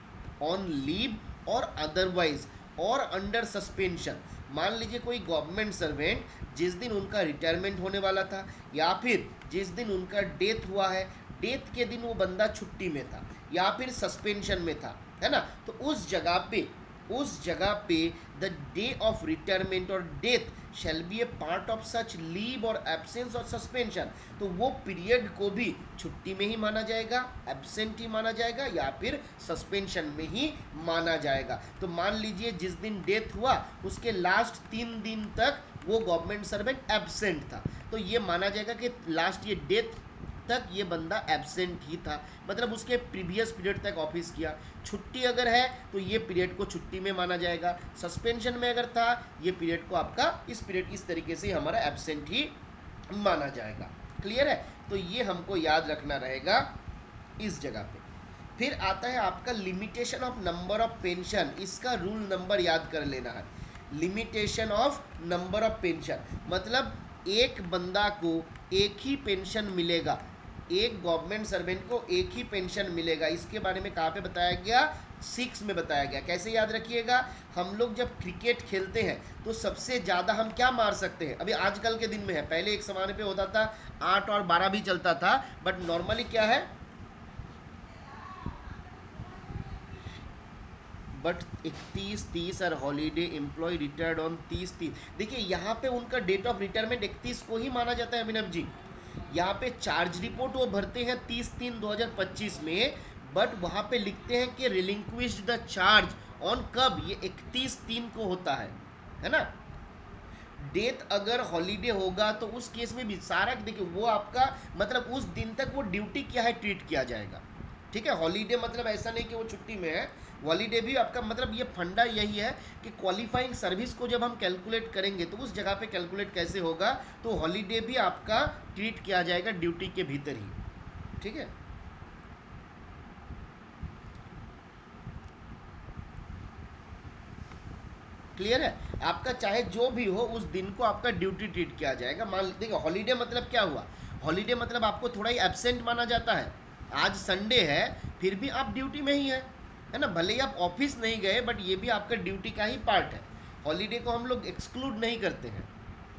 on leave और अदरवाइज और अंडर सस्पेंशन। मान लीजिए कोई गवर्नमेंट सर्वेंट जिस दिन उनका रिटायरमेंट होने वाला था या फिर जिस दिन उनका डेथ हुआ है, डेथ के दिन वो बंदा छुट्टी में था या फिर सस्पेंशन में था, है ना, तो उस जगह पे द डे ऑफ रिटायरमेंट और death shall be A part of such leave और एब्सेंस और सस्पेंशन। तो वो पीरियड को भी छुट्टी में ही माना जाएगा, एब्सेंट ही माना जाएगा या फिर सस्पेंशन में ही माना जाएगा। तो मान लीजिए जिस दिन डेथ हुआ उसके लास्ट 3 दिन तक वो गवर्नमेंट सर्वेंट एब्सेंट था, तो ये माना जाएगा कि लास्ट ये डेथ तक ये बंदा एब्सेंट ही था, मतलब उसके प्रीवियस पीरियड तक ऑफिस किया। छुट्टी अगर है तो ये पीरियड को छुट्टी में माना जाएगा, सस्पेंशन में अगर था ये पीरियड को आपका इस तरीके से हमारा एब्सेंट ही माना जाएगा। क्लियर है? तो ये हमको याद रखना रहेगा इस जगह पे। फिर आता है आपका limitation of number of pension, इसका रूल नंबर याद कर लेना है। Limitation of number of pension मतलब एक बंदा को एक ही पेंशन मिलेगा, एक गवर्नमेंट सर्वेंट को एक ही पेंशन मिलेगा। इसके बारे में कहाँ पे बताया गया? 6 में बताया गया। कैसे याद रखिएगा? हम लोग जब क्रिकेट खेलते हैं तो सबसे ज़्यादा हम क्या मार सकते हैं? अभी आजकल के दिन में है, पहले एक ज़माने पे होता था 8 और 12 भी चलता था, बट नॉर्मली क्या है, बट 31/30 और हॉलीडे एम्प्लॉय रिटायर्ड ऑन 30/30। देखिए यहाँ पे उनका डेट ऑफ रिटायरमेंट 31 को ही माना जाता है अभिनव जी। यहाँ पे चार्ज रिपोर्ट वो भरते हैं 30/3/2025 में, बट वहाँ पे लिखते हैं कि रिलिंक्विश्ड द चार्ज ऑन कब? ये 31/3 को होता है ना। डेथ अगर हॉलीडे होगा तो उस केस में भी सारा देखिए वो आपका मतलब उस दिन तक वो ड्यूटी क्या है ट्रीट किया जाएगा। ठीक है, हॉलीडे मतलब ऐसा नहीं कि वो छुट्टी में है, हॉलीडे भी आपका मतलब ये फंडा यही है कि क्वालिफाइंग सर्विस को जब हम कैलकुलेट करेंगे तो उस जगह पे कैलकुलेट कैसे होगा, तो हॉलीडे भी आपका ट्रीट किया जाएगा ड्यूटी के भीतर ही। ठीक है, क्लियर है? आपका चाहे जो भी हो उस दिन को आपका ड्यूटी ट्रीट किया जाएगा। मान देखिए हॉलीडे मतलब क्या हुआ, हॉलीडे मतलब आपको थोड़ा ही एब्सेंट माना जाता है। आज संडे है फिर भी आप ड्यूटी में ही है ना, भले ही आप ऑफिस नहीं गए बट ये भी आपका ड्यूटी का ही पार्ट है। हॉलीडे को हम लोग एक्सक्लूड नहीं करते हैं,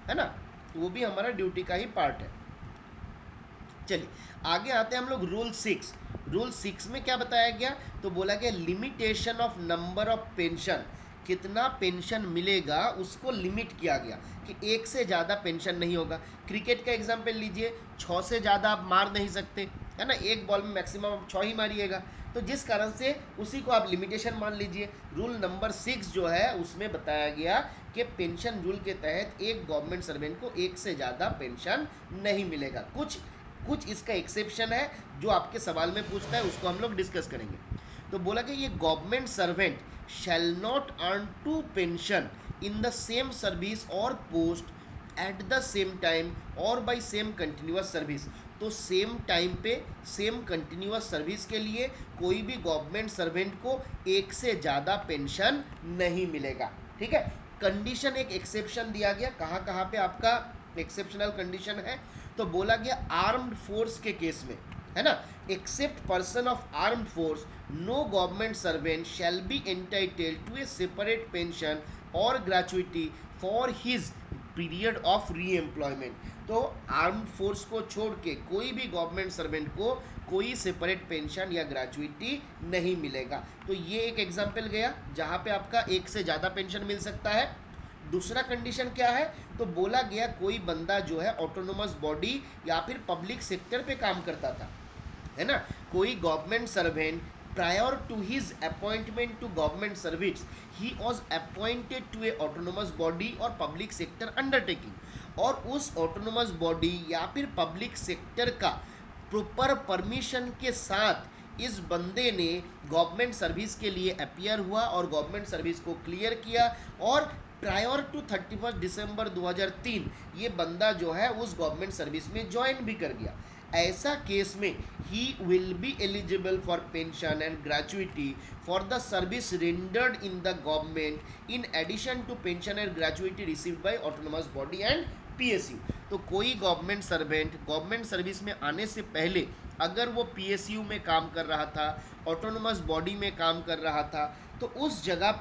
है ना, तो वो भी हमारा ड्यूटी का ही पार्ट है। चलिए आगे आते हैं हम लोग रूल 6। रूल 6 में क्या बताया गया? तो बोला गया limitation of number of pension, कितना पेंशन मिलेगा उसको लिमिट किया गया कि एक से ज़्यादा पेंशन नहीं होगा। क्रिकेट का एग्जाम्पल लीजिए, 6 से ज़्यादा आप मार नहीं सकते, है ना, एक बॉल में मैक्सिमम आप 6 ही मारिएगा, तो जिस कारण से उसी को आप लिमिटेशन मान लीजिए। रूल नंबर 6 जो है उसमें बताया गया कि पेंशन रूल के तहत एक गवर्नमेंट सर्वेंट को एक से ज़्यादा पेंशन नहीं मिलेगा। कुछ कुछ इसका एक्सेप्शन है जो आपके सवाल में पूछता है, उसको हम लोग डिस्कस करेंगे। तो बोला कि ये government servant shall not earn to pension in the same service और post at the same time और बाय सेम कंटिन्यूअस सर्विस। तो सेम टाइम पे सेम कंटिन्यूअस सर्विस के लिए कोई भी गवर्नमेंट सर्वेंट को एक से ज़्यादा पेंशन नहीं मिलेगा। ठीक है, कंडीशन एक एक्सेप्शन दिया गया, कहाँ कहाँ पे आपका एक्सेप्शनल कंडीशन है? तो बोला गया आर्म्ड फोर्स के केस में, है ना, except person of armed force no government servant shall be entitled to a separate pension और gratuity for his period of reemployment. तो आर्म्ड फोर्स को छोड़ के कोई भी गवर्नमेंट सर्वेंट को कोई सेपरेट पेंशन या ग्रेजुइटी नहीं मिलेगा। तो ये एक एग्जाम्पल गया जहाँ पे आपका एक से ज़्यादा पेंशन मिल सकता है। दूसरा कंडीशन क्या है, तो बोला गया कोई बंदा जो है ऑटोनोमस बॉडी या फिर पब्लिक सेक्टर पे काम करता था, है ना, कोई government servant prior to his appointment to government service he was appointed to a autonomous body or public sector undertaking, और उस ऑटोनोमस बॉडी या फिर पब्लिक सेक्टर का प्रॉपर परमिशन के साथ इस बंदे ने गवर्नमेंट सर्विस के लिए अपियर हुआ और गवर्नमेंट सर्विस को क्लियर किया, और प्रायर टू 31 दिसंबर 2003 ये बंदा जो है उस गवर्नमेंट सर्विस में ज्वाइन भी कर गया। ऐसा केस में he will be eligible for pension and gratuity for the service rendered in the government in addition to pension and gratuity received by autonomous body and PSU. तो कोई government servant government service में आने से पहले अगर वो PSU में काम कर रहा था, ऑटोनोमस बॉडी में काम कर रहा था, तो उस जगह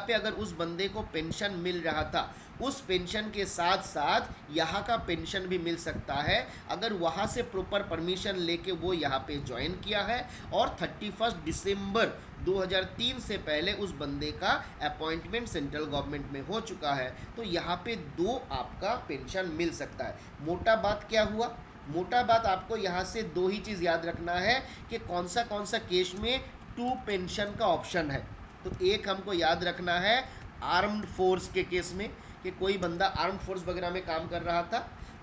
पे अगर उस बंदे को पेंशन मिल रहा था, उस पेंशन के साथ साथ यहाँ का पेंशन भी मिल सकता है अगर वहाँ से प्रॉपर परमिशन लेके वो यहाँ पे ज्वाइन किया है और 31 दिसंबर 2003 से पहले उस बंदे का अपॉइंटमेंट सेंट्रल गवर्नमेंट में हो चुका है, तो यहाँ पे दो आपका पेंशन मिल सकता है। मोटा बात क्या हुआ, मोटा बात आपको यहाँ से दो ही चीज़ याद रखना है कि कौन सा केस में टू पेंशन का ऑप्शन है। तो एक हमको याद रखना है आर्म्ड फोर्स के केस में कि कोई बंदा आर्म्ड फोर्स वगैरह में काम कर रहा था।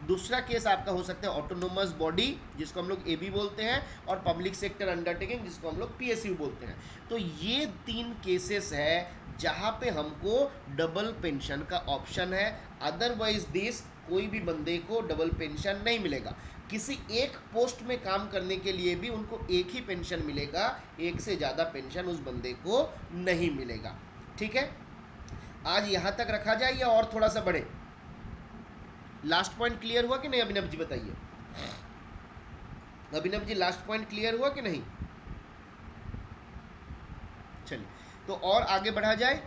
दूसरा केस आपका हो सकता है ऑटोनोमस बॉडी जिसको हम लोग एबी बोलते हैं, और पब्लिक सेक्टर अंडरटेकिंग जिसको हम लोग पीएसयू बोलते हैं। तो ये तीन केसेस है जहाँ पे हमको डबल पेंशन का ऑप्शन है। अदरवाइज दिस कोई भी बंदे को डबल पेंशन नहीं मिलेगा। किसी एक पोस्ट में काम करने के लिए भी उनको एक ही पेंशन मिलेगा, एक से ज़्यादा पेंशन उस बंदे को नहीं मिलेगा। ठीक है, आज यहाँ तक रखा जाए या और थोड़ा सा बढ़े? लास्ट पॉइंट क्लियर हुआ कि नहीं अभिनव जी, बताइए। Abhinav ji last point clear हुआ कि नहीं? चलिए तो और आगे बढ़ा जाए।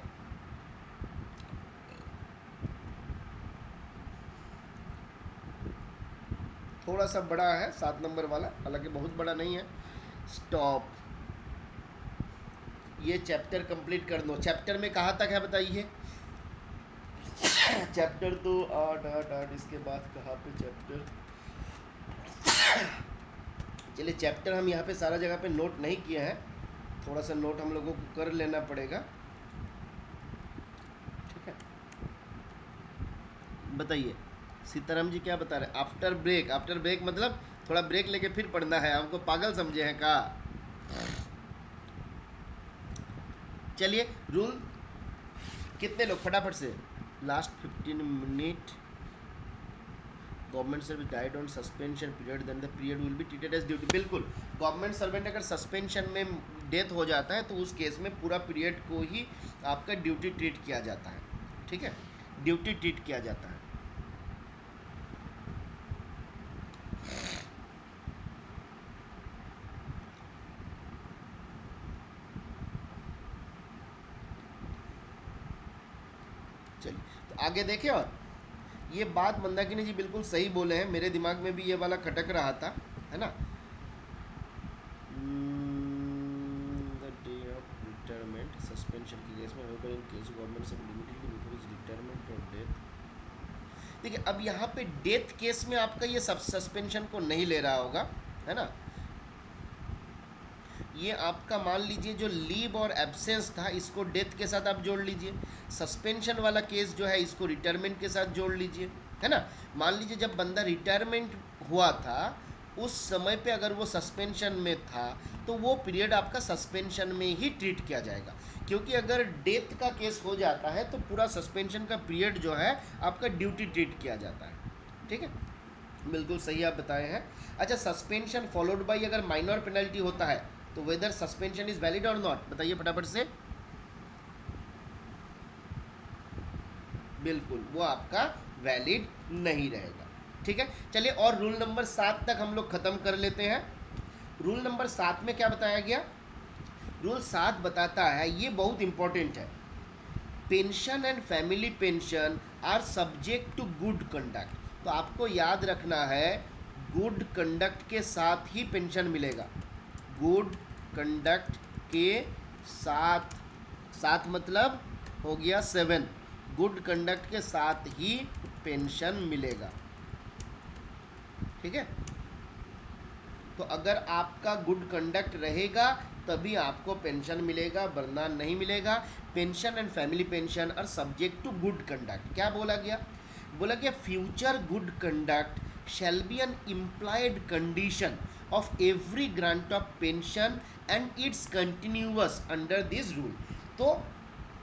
थोड़ा सा बड़ा है 7 नंबर वाला, हालांकि बहुत बड़ा नहीं है। स्टॉप, ये चैप्टर कंप्लीट कर दो। चैप्टर में कहाँ तक है बताइए? चैप्टर तो 8 इसके बाद कहाँ पे चैप्टर? चलिए चैप्टर हम यहाँ पे सारा जगह पे नोट नहीं किए हैं, थोड़ा सा नोट हम लोगों को कर लेना पड़ेगा। ठीक है, बताइए सीताराम जी क्या बता रहे हैं? आफ्टर ब्रेक, आफ्टर ब्रेक मतलब थोड़ा ब्रेक लेके फिर पढ़ना है, हमको पागल समझे हैं का? चलिए रूल कितने लोग फटाफट से, last 15 minute. Government service died on suspension period then the period will be treated as duty. बिल्कुल, गवर्नमेंट सर्वेंट अगर सस्पेंशन में डेथ हो जाता है तो उस केस में पूरा पीरियड को ही आपका ड्यूटी ट्रीट किया जाता है। ठीक है, ड्यूटी ट्रीट किया जाता है। चलिए तो आगे देखें। और ये बात मंदाकिनी जी बिल्कुल सही बोले हैं, मेरे दिमाग में भी ये वाला खटक रहा था, है ना। The day of retirement suspension के केस में इन केस गवर्नमेंट से लिमिटेड बिफोर इज रिटायरमेंट और डेथ। देखिए अब यहाँ पे डेथ केस में आपका ये सब सस्पेंशन को नहीं ले रहा होगा, है ना। ये आपका मान लीजिए जो लीव और एब्सेंस था इसको डेथ के साथ आप जोड़ लीजिए, सस्पेंशन वाला केस जो है इसको रिटायरमेंट के साथ जोड़ लीजिए, है ना। मान लीजिए जब बंदा रिटायरमेंट हुआ था उस समय पे अगर वो सस्पेंशन में था तो वो पीरियड आपका सस्पेंशन में ही ट्रीट किया जाएगा, क्योंकि अगर डेथ का केस हो जाता है तो पूरा सस्पेंशन का पीरियड जो है आपका ड्यूटी ट्रीट किया जाता है। ठीक है, बिल्कुल सही आप बताए हैं। अच्छा, सस्पेंशन फॉलोड बाई अगर माइनर पेनल्टी होता है तो वेदर सस्पेंशन इज वैलिड और नॉट, बताइए फटाफट से। बिल्कुल वो आपका वैलिड नहीं रहेगा। ठीक है, चलिए और रूल नंबर 7 तक हम लोग खत्म कर लेते हैं। रूल नंबर 7 में क्या बताया गया? रूल 7 बताता है, ये बहुत इंपॉर्टेंट है, pension and family pension are subject to good conduct. तो आपको याद रखना है गुड कंडक्ट के साथ ही पेंशन मिलेगा। गुड कंडक्ट के साथ, साथ मतलब हो गया 7, गुड कंडक्ट के साथ ही पेंशन मिलेगा। ठीक है, तो अगर आपका गुड कंडक्ट रहेगा तभी आपको पेंशन मिलेगा, वरना नहीं मिलेगा। Pension and family pension are subject to good conduct. क्या बोला गया? बोला गया future good conduct shall be an implied condition of every grant of pension and its continuous under this rule. तो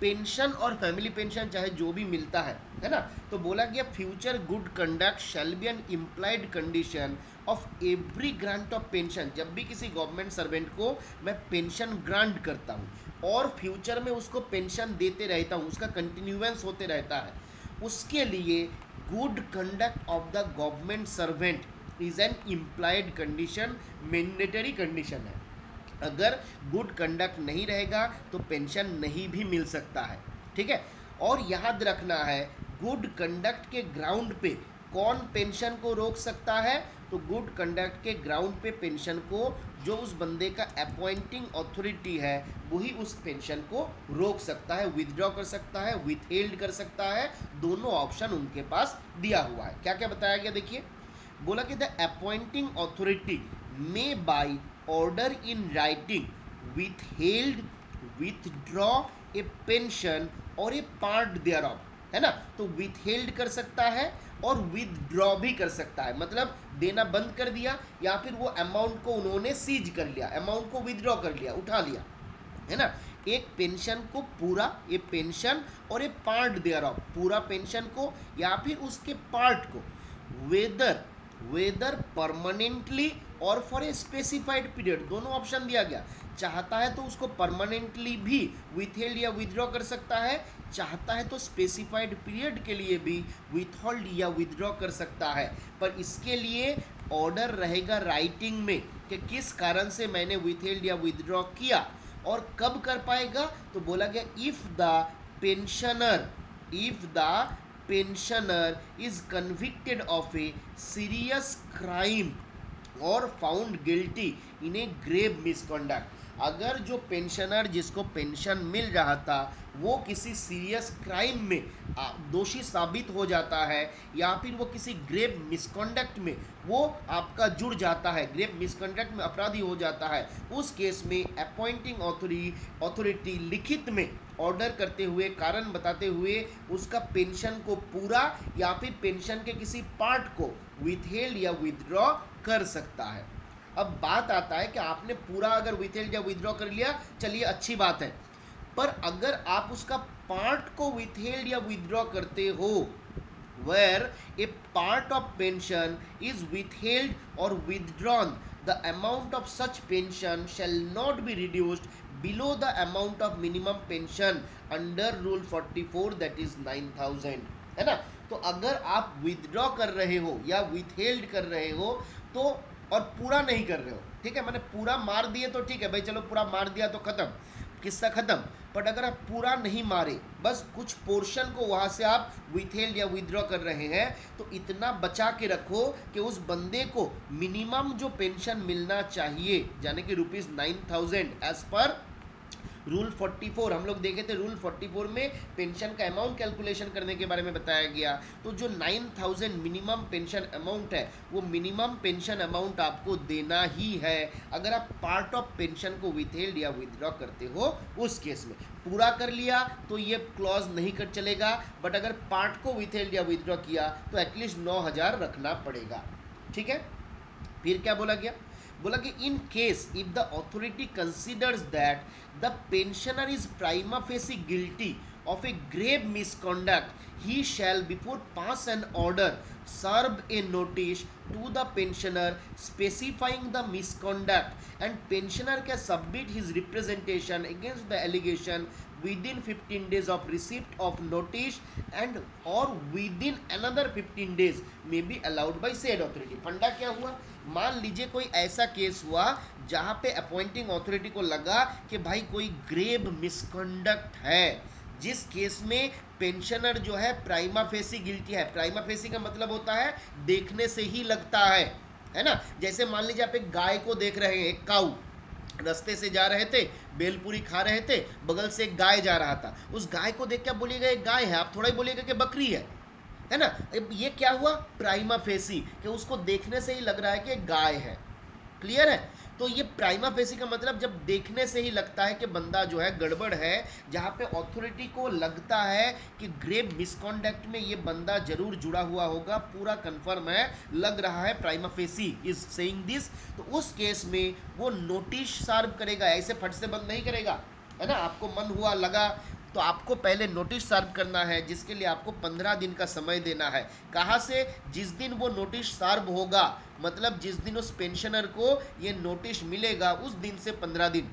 पेंशन और फैमिली पेंशन चाहे जो भी मिलता है ना, तो बोला गया future good conduct shall be an implied condition of every grant of pension. जब भी किसी गवर्नमेंट सर्वेंट को मैं पेंशन ग्रांट करता हूँ और फ्यूचर में उसको पेंशन देते रहता हूँ, उसका कंटिन्यूएंस होते रहता है, उसके लिए good conduct of the government servant is an implied condition, mandatory condition है। अगर गुड कंडक्ट नहीं रहेगा तो पेंशन नहीं भी मिल सकता है। ठीक है, और याद रखना है गुड कंडक्ट के ग्राउंड पे कौन पेंशन को रोक सकता है? तो गुड कंडक्ट के ग्राउंड पे पेंशन को जो उस बंदे का अपॉइंटिंग अथॉरिटी है वही उस पेंशन को रोक सकता है, विथड्रॉ कर सकता है, विथहेल्ड कर सकता है। दोनों ऑप्शन उनके पास दिया हुआ है। क्या क्या बताया गया देखिए, बोला कि the appointing authority may by order in writing withheld, withdraw a pension or a part there of, है ना। तो withheld कर सकता है और withdraw भी कर सकता है, मतलब देना बंद कर दिया या फिर वो अमाउंट को उन्होंने सीज कर लिया, अमाउंट को विथड्रॉ कर लिया, उठा लिया, है ना। एक पेंशन को पूरा, ये पेंशन और ये पार्ट देयर ऑफ, पूरा पेंशन को या फिर उसके पार्ट को, वेदर वेदर परमानेंटली और फॉर ए स्पेसिफाइड पीरियड, दोनों ऑप्शन दिया गया। चाहता है तो उसको परमानेंटली भी विथहेल्ड या विथड्रॉ कर सकता है, चाहता है तो स्पेसिफाइड पीरियड के लिए भी विथहोल्ड या विथड्रॉ कर सकता है। पर इसके लिए ऑर्डर रहेगा राइटिंग में कि किस कारण से मैंने विथहेल्ड या विथड्रॉ किया और कब कर पाएगा। तो बोला गया if the pensioner, if the pensioner is convicted of a serious crime और found guilty in a grave misconduct. अगर जो पेंशनर जिसको पेंशन मिल रहा था वो किसी सीरियस क्राइम में दोषी साबित हो जाता है या फिर वो किसी ग्रेव मिसकंडक्ट में वो आपका जुड़ जाता है, ग्रेव मिसकंडक्ट में अपराधी हो जाता है, उस केस में अपॉइंटिंग अथॉरिटी लिखित में ऑर्डर करते हुए, कारण बताते हुए उसका पेंशन को पूरा या फिर पेंशन के किसी पार्ट को विथहेल्ड या विथड्रॉ कर सकता है। अब बात आता है कि आपने पूरा अगर विथहेल्ड या विथड्रॉ कर लिया, चलिए अच्छी बात है, पर अगर आप उसका पार्ट को विथहेल्ड या विथड्रॉ करते हो, where a part of pension is withheld or withdrawn, the amount of such pension shall not be reduced below the amount of minimum pension under rule 44, that is 9000, है ना। तो अगर आप withdraw कर रहे हो या विथहेल्ड कर रहे हो तो, और पूरा नहीं कर रहे हो, ठीक है, मैंने पूरा मार दिए तो ठीक है भाई, चलो पूरा मार दिया तो खत्म, किस्सा खत्म। बट अगर आप पूरा नहीं मारे, बस कुछ पोर्शन को वहां से आप विथहेल्ड या विथड्रॉ कर रहे हैं, तो इतना बचा के रखो कि उस बंदे को मिनिमम जो पेंशन मिलना चाहिए, यानी कि ₹9000 एज पर रूल 44, हम लोग देखे थे रूल 44 में पेंशन का अमाउंट कैलकुलेशन करने के बारे में बताया गया। तो जो 9000 मिनिमम पेंशन अमाउंट है वो मिनिमम पेंशन अमाउंट आपको देना ही है अगर आप पार्ट ऑफ पेंशन को विथहेल्ड या विथड्रॉ करते हो। उस केस में पूरा कर लिया तो ये क्लॉज नहीं कर चलेगा, बट अगर पार्ट को विथहेल्ड या विथड्रॉ किया तो एटलीस्ट 9000 रखना पड़ेगा। ठीक है, फिर क्या बोला गया, बोला कि in case if the authority considers that the pensioner is prima facie guilty of a grave misconduct, he shall before pass an order serve a notice to the pensioner specifying the misconduct and pensioner can submit his representation against the allegation within 15 days of receipt of notice and or within another 15 days may be allowed by said authority। फंडा क्या हुआ, मान लीजिए कोई ऐसा case हुआ जहां पे अपॉइंटिंग अथॉरिटी को लगा कि भाई कोई ग्रेव मिसकंडक्ट है, जिस केस में पेंशनर जो है प्राइमा फेसी गिल्टी है। प्राइमा फेसी का मतलब होता है देखने से ही लगता है ना। जैसे मान लीजिए आप एक गाय को देख रहे हैं, एक काऊ, रास्ते से जा रहे थे, बेलपूरी खा रहे थे, बगल से एक गाय जा रहा था, उस गाय को देख के आप बोलिएगा एक गाय है, आप थोड़ा ही बोलिएगा कि बकरी है ना। अब ये क्या हुआ, प्राइमा फेसी, कि उसको देखने से ही लग रहा है कि गाय है। क्लियर है। तो ये प्राइमा फेसी का मतलब जब देखने से ही लगता है कि बंदा जो है गड़बड़ है, जहां पे अथॉरिटी को लगता है कि ग्रेव मिसकॉन्डक्ट में ये बंदा जरूर जुड़ा हुआ होगा, पूरा कंफर्म है, लग रहा है, prima facie is saying this, तो उस केस में वो नोटिस सर्व करेगा, ऐसे फट से बंद नहीं करेगा, है ना। आपको मन हुआ लगा तो आपको पहले नोटिस सर्व करना है, जिसके लिए आपको 15 दिन का समय देना है। कहाँ से, जिस दिन वो नोटिस सर्व होगा, मतलब जिस दिन उस पेंशनर को ये नोटिस मिलेगा उस दिन से 15 दिन।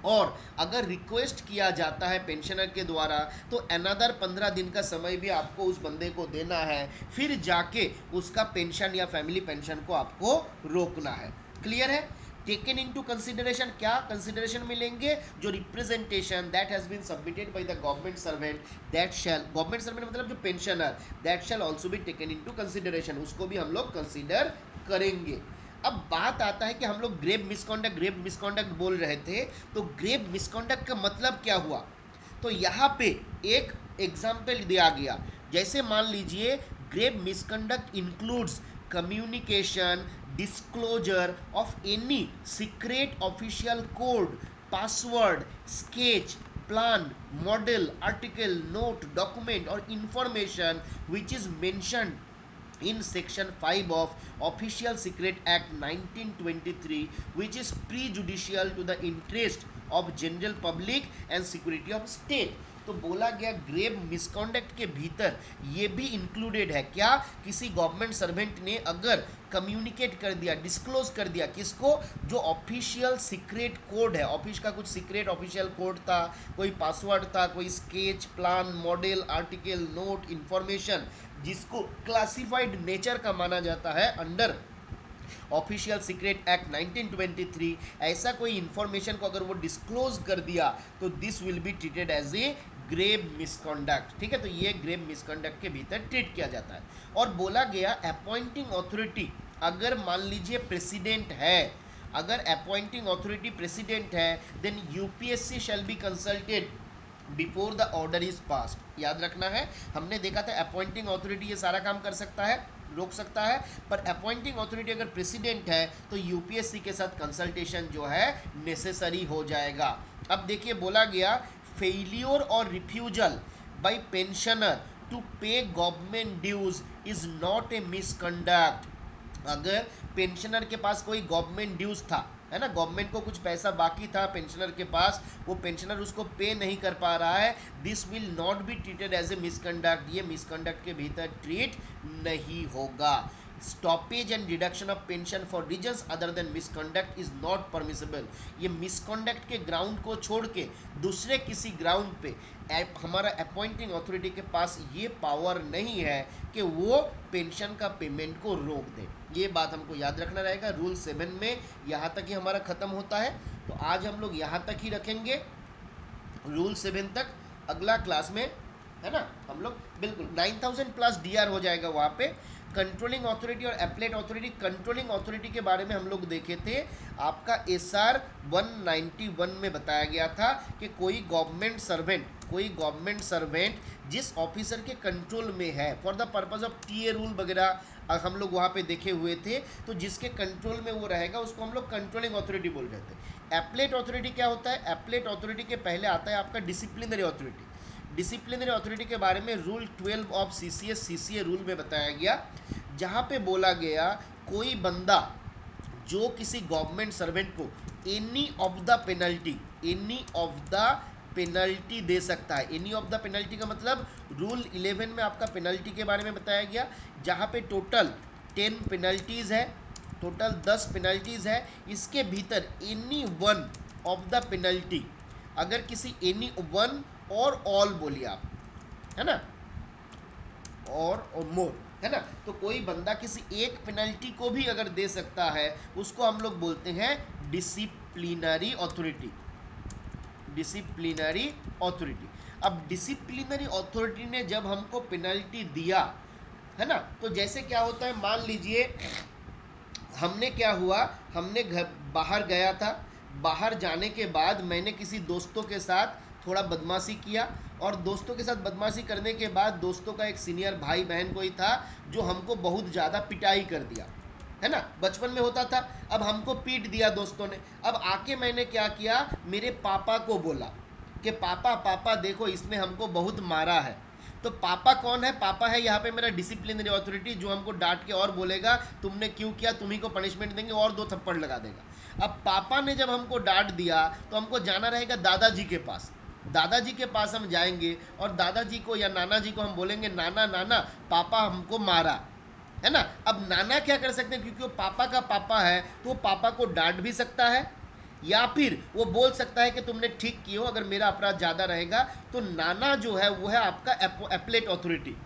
और अगर रिक्वेस्ट किया जाता है पेंशनर के द्वारा तो अनदर 15 दिन का समय भी आपको उस बंदे को देना है, फिर जाके उसका पेंशन या फैमिली पेंशन को आपको रोकना है। क्लियर है। टेकन इनटू कंसिडरेशन, क्या कंसिडरेशन में लेंगे, जो representation that has been submitted by the government servant, that shall, government servant मतलब जो pensioner, that shall also be taken into consideration, उसको भी हम लोग कंसिडर करेंगे। अब बात आता है कि हम लोग ग्रेव मिसकॉन्डक्ट बोल रहे थे, तो ग्रेव मिसकॉन्डक्ट का मतलब क्या हुआ। तो यहाँ पे एक एग्जाम्पल दिया गया, जैसे मान लीजिए grave misconduct includes communication, disclosure of any secret official code, password, sketch, plan, model, article, note, document और information which is mentioned in section 5 of official secret act 1923, which is prejudicial to the interest of general public and security of state। तो बोला गया grave misconduct के भीतर ये भी included है, क्या, किसी गवर्नमेंट सर्वेंट ने अगर कम्युनिकेट कर दिया, डिस्क्लोज कर दिया, किसको, जो ऑफिशियल सीक्रेट कोड है, ऑफिस का कुछ सीक्रेट ऑफिशियल कोड था, कोई पासवर्ड था, कोई sketch, plan, model, article, note, information, जिसको क्लासिफाइड नेचर का माना जाता है अंडर ऑफिशियल सीक्रेट एक्ट 1923, ऐसा कोई इंफॉर्मेशन को अगर वो डिस्क्लोज कर दिया तो this will be treated as a grave misconduct. ठीक है, तो ये ग्रेव मिसकंडक्ट के भीतर ट्रीट किया जाता है। और बोला गया अपॉइंटिंग अथॉरिटी, अगर मान लीजिए प्रेसिडेंट है, अगर अपॉइंटिंग अथॉरिटी प्रेसिडेंट है, then UPSC shall be consulted before the order is passed. याद रखना है, हमने देखा था अपॉइंटिंग अथॉरिटी ये सारा काम कर सकता है, रोक सकता है, पर अपॉइंटिंग अथॉरिटी अगर प्रेसिडेंट है तो यूपीएससी के साथ कंसल्टेशन जो है नेसेसरी हो जाएगा। अब देखिए बोला गया failure or refusal by pensioner to pay government dues is not a misconduct. अगर पेंशनर के पास कोई गवर्नमेंट ड्यूज था, है ना, गवर्नमेंट को कुछ पैसा बाकी था पेंशनर के पास, वो पेंशनर उसको पे नहीं कर पा रहा है, this will not be treated as a misconduct, ये मिसकंडक्ट के भीतर ट्रीट नहीं होगा। Stoppage and deduction of pension for reasons other than misconduct is not permissible. ये मिसकंडक्ट के ग्राउंड को छोड़ के दूसरे किसी ग्राउंड पे हमारा अपॉइंटिंग अथॉरिटी के पास ये पावर नहीं है कि वो पेंशन का पेमेंट को रोक दे। ये बात हमको याद रखना रहेगा। रूल 7 में यहाँ तक ही हमारा ख़त्म होता है, तो आज हम लोग यहाँ तक ही रखेंगे, रूल 7 तक। अगला क्लास में, है ना, हम लोग बिल्कुल 9000 प्लस डीआर हो जाएगा वहाँ पे। कंट्रोलिंग अथॉरिटी और एप्लेट अथॉरिटी, कंट्रोलिंग अथॉरिटी के बारे में हम लोग देखे थे, आपका एसआर 191 में बताया गया था कि कोई गवर्नमेंट सर्वेंट जिस ऑफिसर के कंट्रोल में है for the purpose of TA rule वगैरह हम लोग वहाँ पे देखे हुए थे, तो जिसके कंट्रोल में वो रहेगा उसको हम लोग कंट्रोलिंग अथॉरिटी बोल रहे थे। एप्लेट अथॉरिटी क्या होता है, एप्लेट अथॉरिटी के पहले आता है आपका डिसिप्लिनरी अथॉरिटी। डिसिप्लिनरी अथॉरिटी के बारे में रूल 12 ऑफ सीसीए रूल में बताया गया, जहाँ पे बोला गया कोई बंदा जो किसी गवर्नमेंट सर्वेंट को एनी ऑफ द पेनल्टी दे सकता है। एनी ऑफ द पेनल्टी का मतलब रूल 11 में आपका पेनल्टी के बारे में बताया गया, जहाँ पे टोटल 10 पेनल्टीज़ है, टोटल 10 पेनल्टीज़ है। इसके भीतर any one of the penalty, अगर किसी एनी वन और ऑल बोलिए आप, है ना, और मोर, है ना, तो कोई बंदा किसी एक पेनल्टी को भी अगर दे सकता है उसको हम लोग बोलते हैं डिसिप्लिनरी अथॉरिटी। Disciplinary authority. अब डिसिप्लिनरी अथॉरिटी ने जब हमको पेनल्टी दिया, है ना, तो जैसे क्या होता है, मान लीजिए हमने क्या हुआ, हमने घर बाहर गया था, बाहर जाने के बाद मैंने किसी दोस्तों के साथ थोड़ा बदमाशी किया, और दोस्तों के साथ बदमाशी करने के बाद दोस्तों का एक सीनियर भाई बहन कोई था जो हमको बहुत ज़्यादा पिटाई कर दिया, है ना, बचपन में होता था। अब हमको पीट दिया दोस्तों ने। अब आके मैंने क्या किया, मेरे पापा को बोला कि पापा पापा देखो इसने हमको बहुत मारा है। तो पापा कौन है, पापा है यहाँ पे मेरा डिसिप्लिनरी अथॉरिटी, जो हमको डांट के और बोलेगा तुमने क्यों किया, तुम्ही को पनिशमेंट देंगे और 2 थप्पड़ लगा देगा। अब पापा ने जब हमको डांट दिया तो हमको जाना रहेगा दादाजी के पास। दादाजी के पास हम जाएंगे और दादाजी को या नाना जी को हम बोलेंगे नाना नाना पापा हमको मारा, है ना। अब नाना क्या कर सकते हैं, क्योंकि वो पापा का पापा है तो वो पापा को डांट भी सकता है, या फिर वो बोल सकता है कि तुमने ठीक किए हो, अगर मेरा अपराध ज़्यादा रहेगा। तो नाना जो है वो है आपका एपलेट अथॉरिटी,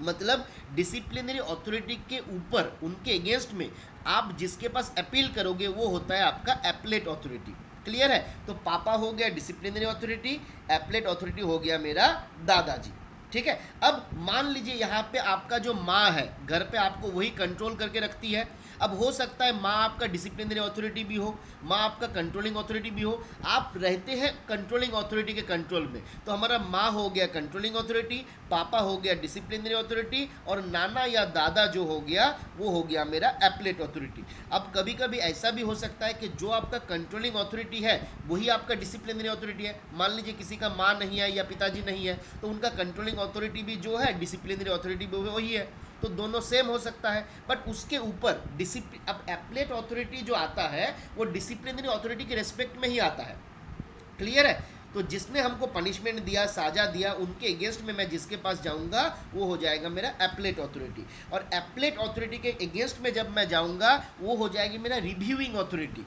मतलब डिसिप्लिनरी अथॉरिटी के ऊपर उनके अगेंस्ट में आप जिसके पास अपील करोगे वो होता है आपका एपलेट अथॉरिटी। क्लियर है, तो पापा हो गया डिसिप्लिनरी अथॉरिटी, एपलेट अथॉरिटी हो गया मेरा दादाजी। ठीक है, अब मान लीजिए यहाँ पे आपका जो माँ है घर पे आपको वही कंट्रोल करके रखती है। अब हो सकता है माँ आपका डिसिप्लिनरी अथॉरिटी भी हो, माँ आपका कंट्रोलिंग अथॉरिटी भी हो, आप रहते हैं कंट्रोलिंग अथॉरिटी के कंट्रोल में। तो हमारा माँ हो गया कंट्रोलिंग अथॉरिटी, पापा हो गया डिसिप्लिनरी अथॉरिटी, और नाना या दादा जो हो गया वो हो गया मेरा एपलेट अथॉरिटी। अब कभी कभी ऐसा भी हो सकता है कि जो आपका कंट्रोलिंग अथॉरिटी है वही आपका डिसिप्लिनरी अथॉरिटी है। मान लीजिए किसी का माँ नहीं है या पिताजी नहीं है, तो उनका कंट्रोलिंग अथॉरिटी भी जो है डिसिप्लिनरी अथॉरिटी भी वही है, तो दोनों सेम हो सकता है। बट उसके ऊपर डिसिप्लिन, अब एपलेट अथॉरिटी जो आता है वो डिसिप्लिनरी अथॉरिटी के रेस्पेक्ट में ही आता है। क्लियर है, तो जिसने हमको पनिशमेंट दिया, साजा दिया, उनके अगेंस्ट में मैं जिसके पास जाऊंगा वो हो जाएगा मेरा एपलेट अथॉरिटी। और एपलेट अथॉरिटी के अगेंस्ट में जब मैं जाऊंगा वो हो जाएगी मेरा रिव्यूइंग अथॉरिटी।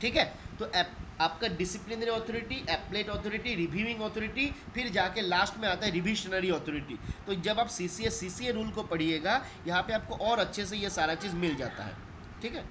ठीक है, तो आपका disciplinary authority, appellate authority, reviewing authority, फिर जाके लास्ट में आता है रिविजनरी अथॉरिटी। तो जब आप सीसीए रूल को पढ़िएगा यहाँ पे आपको और अच्छे से ये सारा चीज़ मिल जाता है। ठीक है,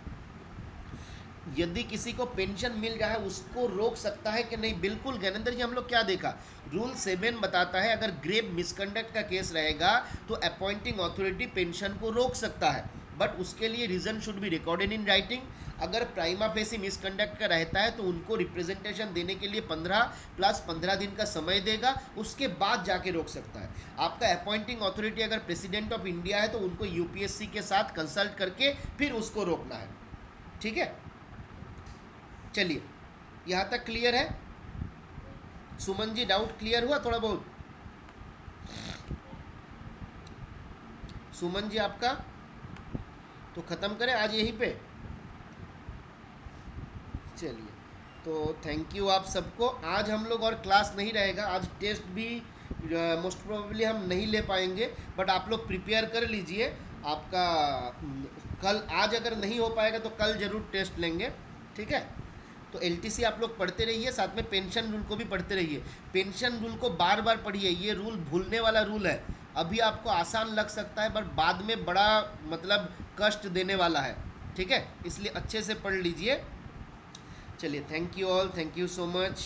यदि किसी को पेंशन मिल रहा है उसको रोक सकता है कि नहीं, बिल्कुल ज्ञानेंद्र जी। हम लोग क्या देखा, रूल 7 बताता है अगर ग्रेव मिसकंडक्ट का केस रहेगा तो अपॉइंटिंग अथॉरिटी पेंशन को रोक सकता है, बट उसके लिए reason should be recorded in writing. अगर प्राइमा फेसी मिसकंडक्ट का रहता है तो उनको रिप्रेजेंटेशन देने के लिए 15 + 15 दिन का समय देगा, उसके बाद जाके रोक सकता है। आपका अपॉइंटिंग अथॉरिटी अगर प्रेसिडेंट ऑफ इंडिया है तो उनको यूपीएससी के साथ कंसल्ट करके फिर उसको रोकना है। ठीक है, चलिए यहाँ तक क्लियर है। सुमन जी डाउट क्लियर हुआ थोड़ा बहुत? सुमन जी आपका तो ख़त्म करें आज यहीं पे। चलिए, तो थैंक यू आप सबको। आज हम लोग और क्लास नहीं रहेगा, आज टेस्ट भी मोस्ट प्रोबेबली हम नहीं ले पाएंगे, बट आप लोग प्रिपेयर कर लीजिए। आपका कल, आज अगर नहीं हो पाएगा तो कल ज़रूर टेस्ट लेंगे। ठीक है, तो एलटीसी आप लोग पढ़ते रहिए, साथ में पेंशन रूल को भी पढ़ते रहिए। पेंशन रूल को बार बार पढ़िए, ये रूल भूलने वाला रूल है। अभी आपको आसान लग सकता है पर बाद में बड़ा मतलब कष्ट देने वाला है। ठीक है, इसलिए अच्छे से पढ़ लीजिए। चलिए, thank you all, thank you so much.